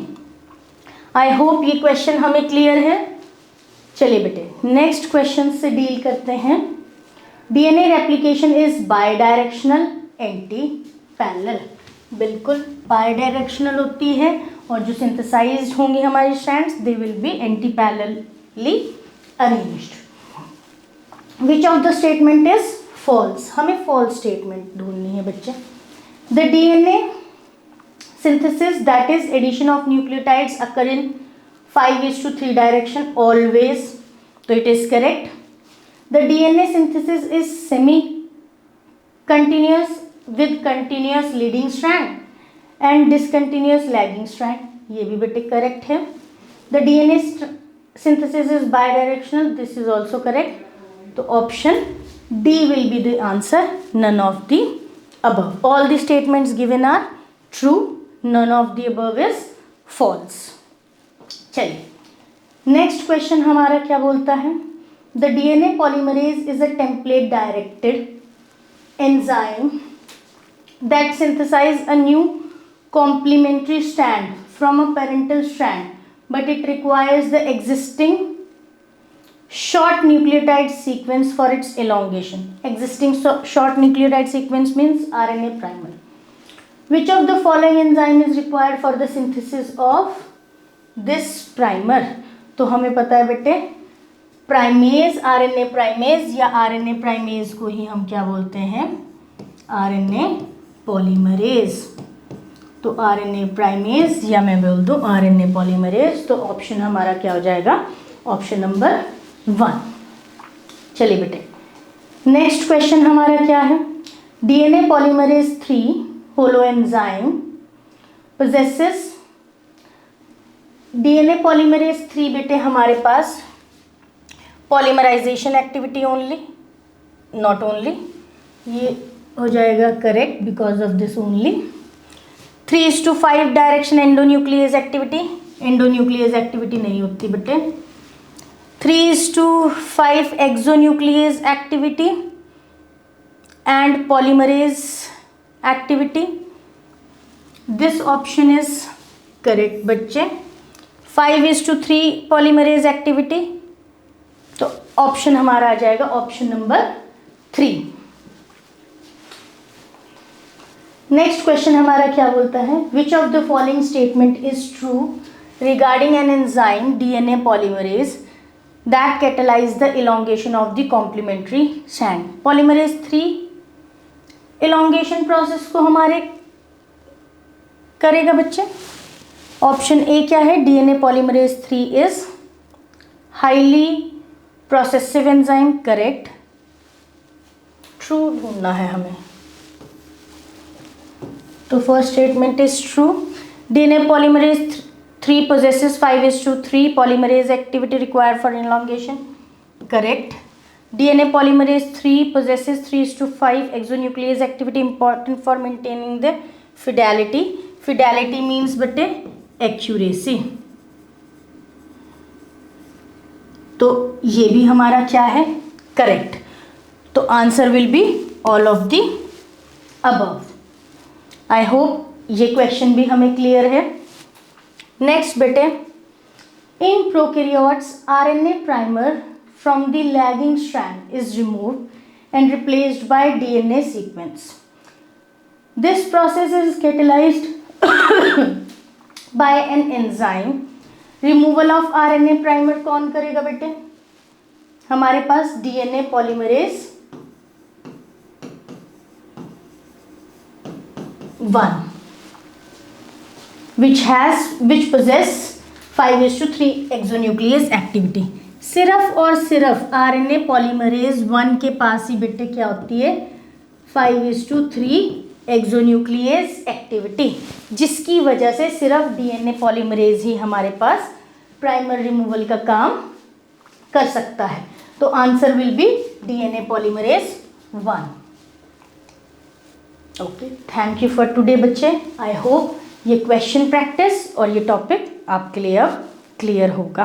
I hope ये क्वेश्चन हमें क्लियर है. चलिए बेटे नेक्स्ट क्वेश्चन से डील करते हैं. DNA replication is bidirectional antiparallel. बिल्कुल बायडायरेक्शनल होती है और जो सिंथेसाइज्ड होंगी हमारी strands they will be antiparallelly arranged. Which of the statement is false? हमें फॉल्स स्टेटमेंट ढूंढनी है बच्चे. The DNA synthesis, that is addition of nucleotides, occur in 5:3 direction always. So it is correct. The DNA synthesis is semi-continuous with continuous leading strand and discontinuous lagging strand. ये भी बेटे correct है. The DNA synthesis is bidirectional. This is also correct. तो option D will be the answer. None of the above. All the statements given are true. None of the above is false. चलिए next question हमारा क्या बोलता है? The DNA polymerase is a template directed enzyme that synthesize a new complementary strand from a parental strand, but it requires the existing short nucleotide sequence for its elongation. Existing short nucleotide sequence means RNA primer. Which of the following enzyme is required for the synthesis of this primer. तो हमें पता है बेटे primase, RNA primase या RNA primase को ही हम क्या बोलते हैं, आरएनए पॉलीमरेज। तो आरएनए प्राइमेज या मैं बोल दूं आरएनए पॉलीमरेज। तो ऑप्शन हमारा क्या हो जाएगा, ऑप्शन नंबर 1। चलिए बेटे नेक्स्ट क्वेश्चन हमारा क्या है, DNA polymerase 3 holoenzyme possesses. DNA polymerase 3 बेटे हमारे पास polymerisation activity only, not only, ये हो जाएगा correct because of this only. 3:5 direction endonuclease activity, endonuclease activity नहीं होती बेटे। 3:5 exonuclease activity and polymerase activity, this option is correct बच्चे। 5:3 पॉलीमरेज एक्टिविटी, तो ऑप्शन हमारा आ जाएगा ऑप्शन नंबर 3। नेक्स्ट क्वेश्चन हमारा क्या बोलता है, which of the following statement is true regarding an enzyme DNA polymerase that catalyse the elongation of the complementary strand. Polymerase 3 elongation process को हमारे करेगा बच्चे। ऑप्शन ए क्या है, DNA polymerase 3 is highly processive enzyme, correct. True ढूंढना है हमें, तो first statement is true. DNA polymerase 3 possesses 5:3 polymerase activity required for elongation, correct. DNA polymerase 3 possesses 3:5 exonuclease activity important for maintaining the fidelity. Fidelity means बटे accuracy. तो ये भी हमारा क्या है, करेक्ट। तो answer will be all of the above. I hope ये question भी हमें क्लियर है। नेक्स्ट बेटे, in prokaryotes RNA primer from the lagging strand is removed and replaced by DNA sequence. This process is catalysed by an enzyme. Removal of RNA primer कौन करेगा बेटे, हमारे पास DNA polymerase 1 which possess 5:3 exonuclease activity। सिर्फ और सिर्फ RNA polymerase 1 के पास ही बेटे क्या होती है, 5:3 एक्सोन्यूक्लियस एक्टिविटी, जिसकी वजह से सिर्फ डीएनए पॉलीमरेज ही हमारे पास प्राइमर रिमूवल का काम कर सकता है। तो answer will B DNA polymerase 1। Okay, thank you for today बच्चे। आई होप ये क्वेश्चन प्रैक्टिस और ये टॉपिक आपके लिए अब क्लियर होगा।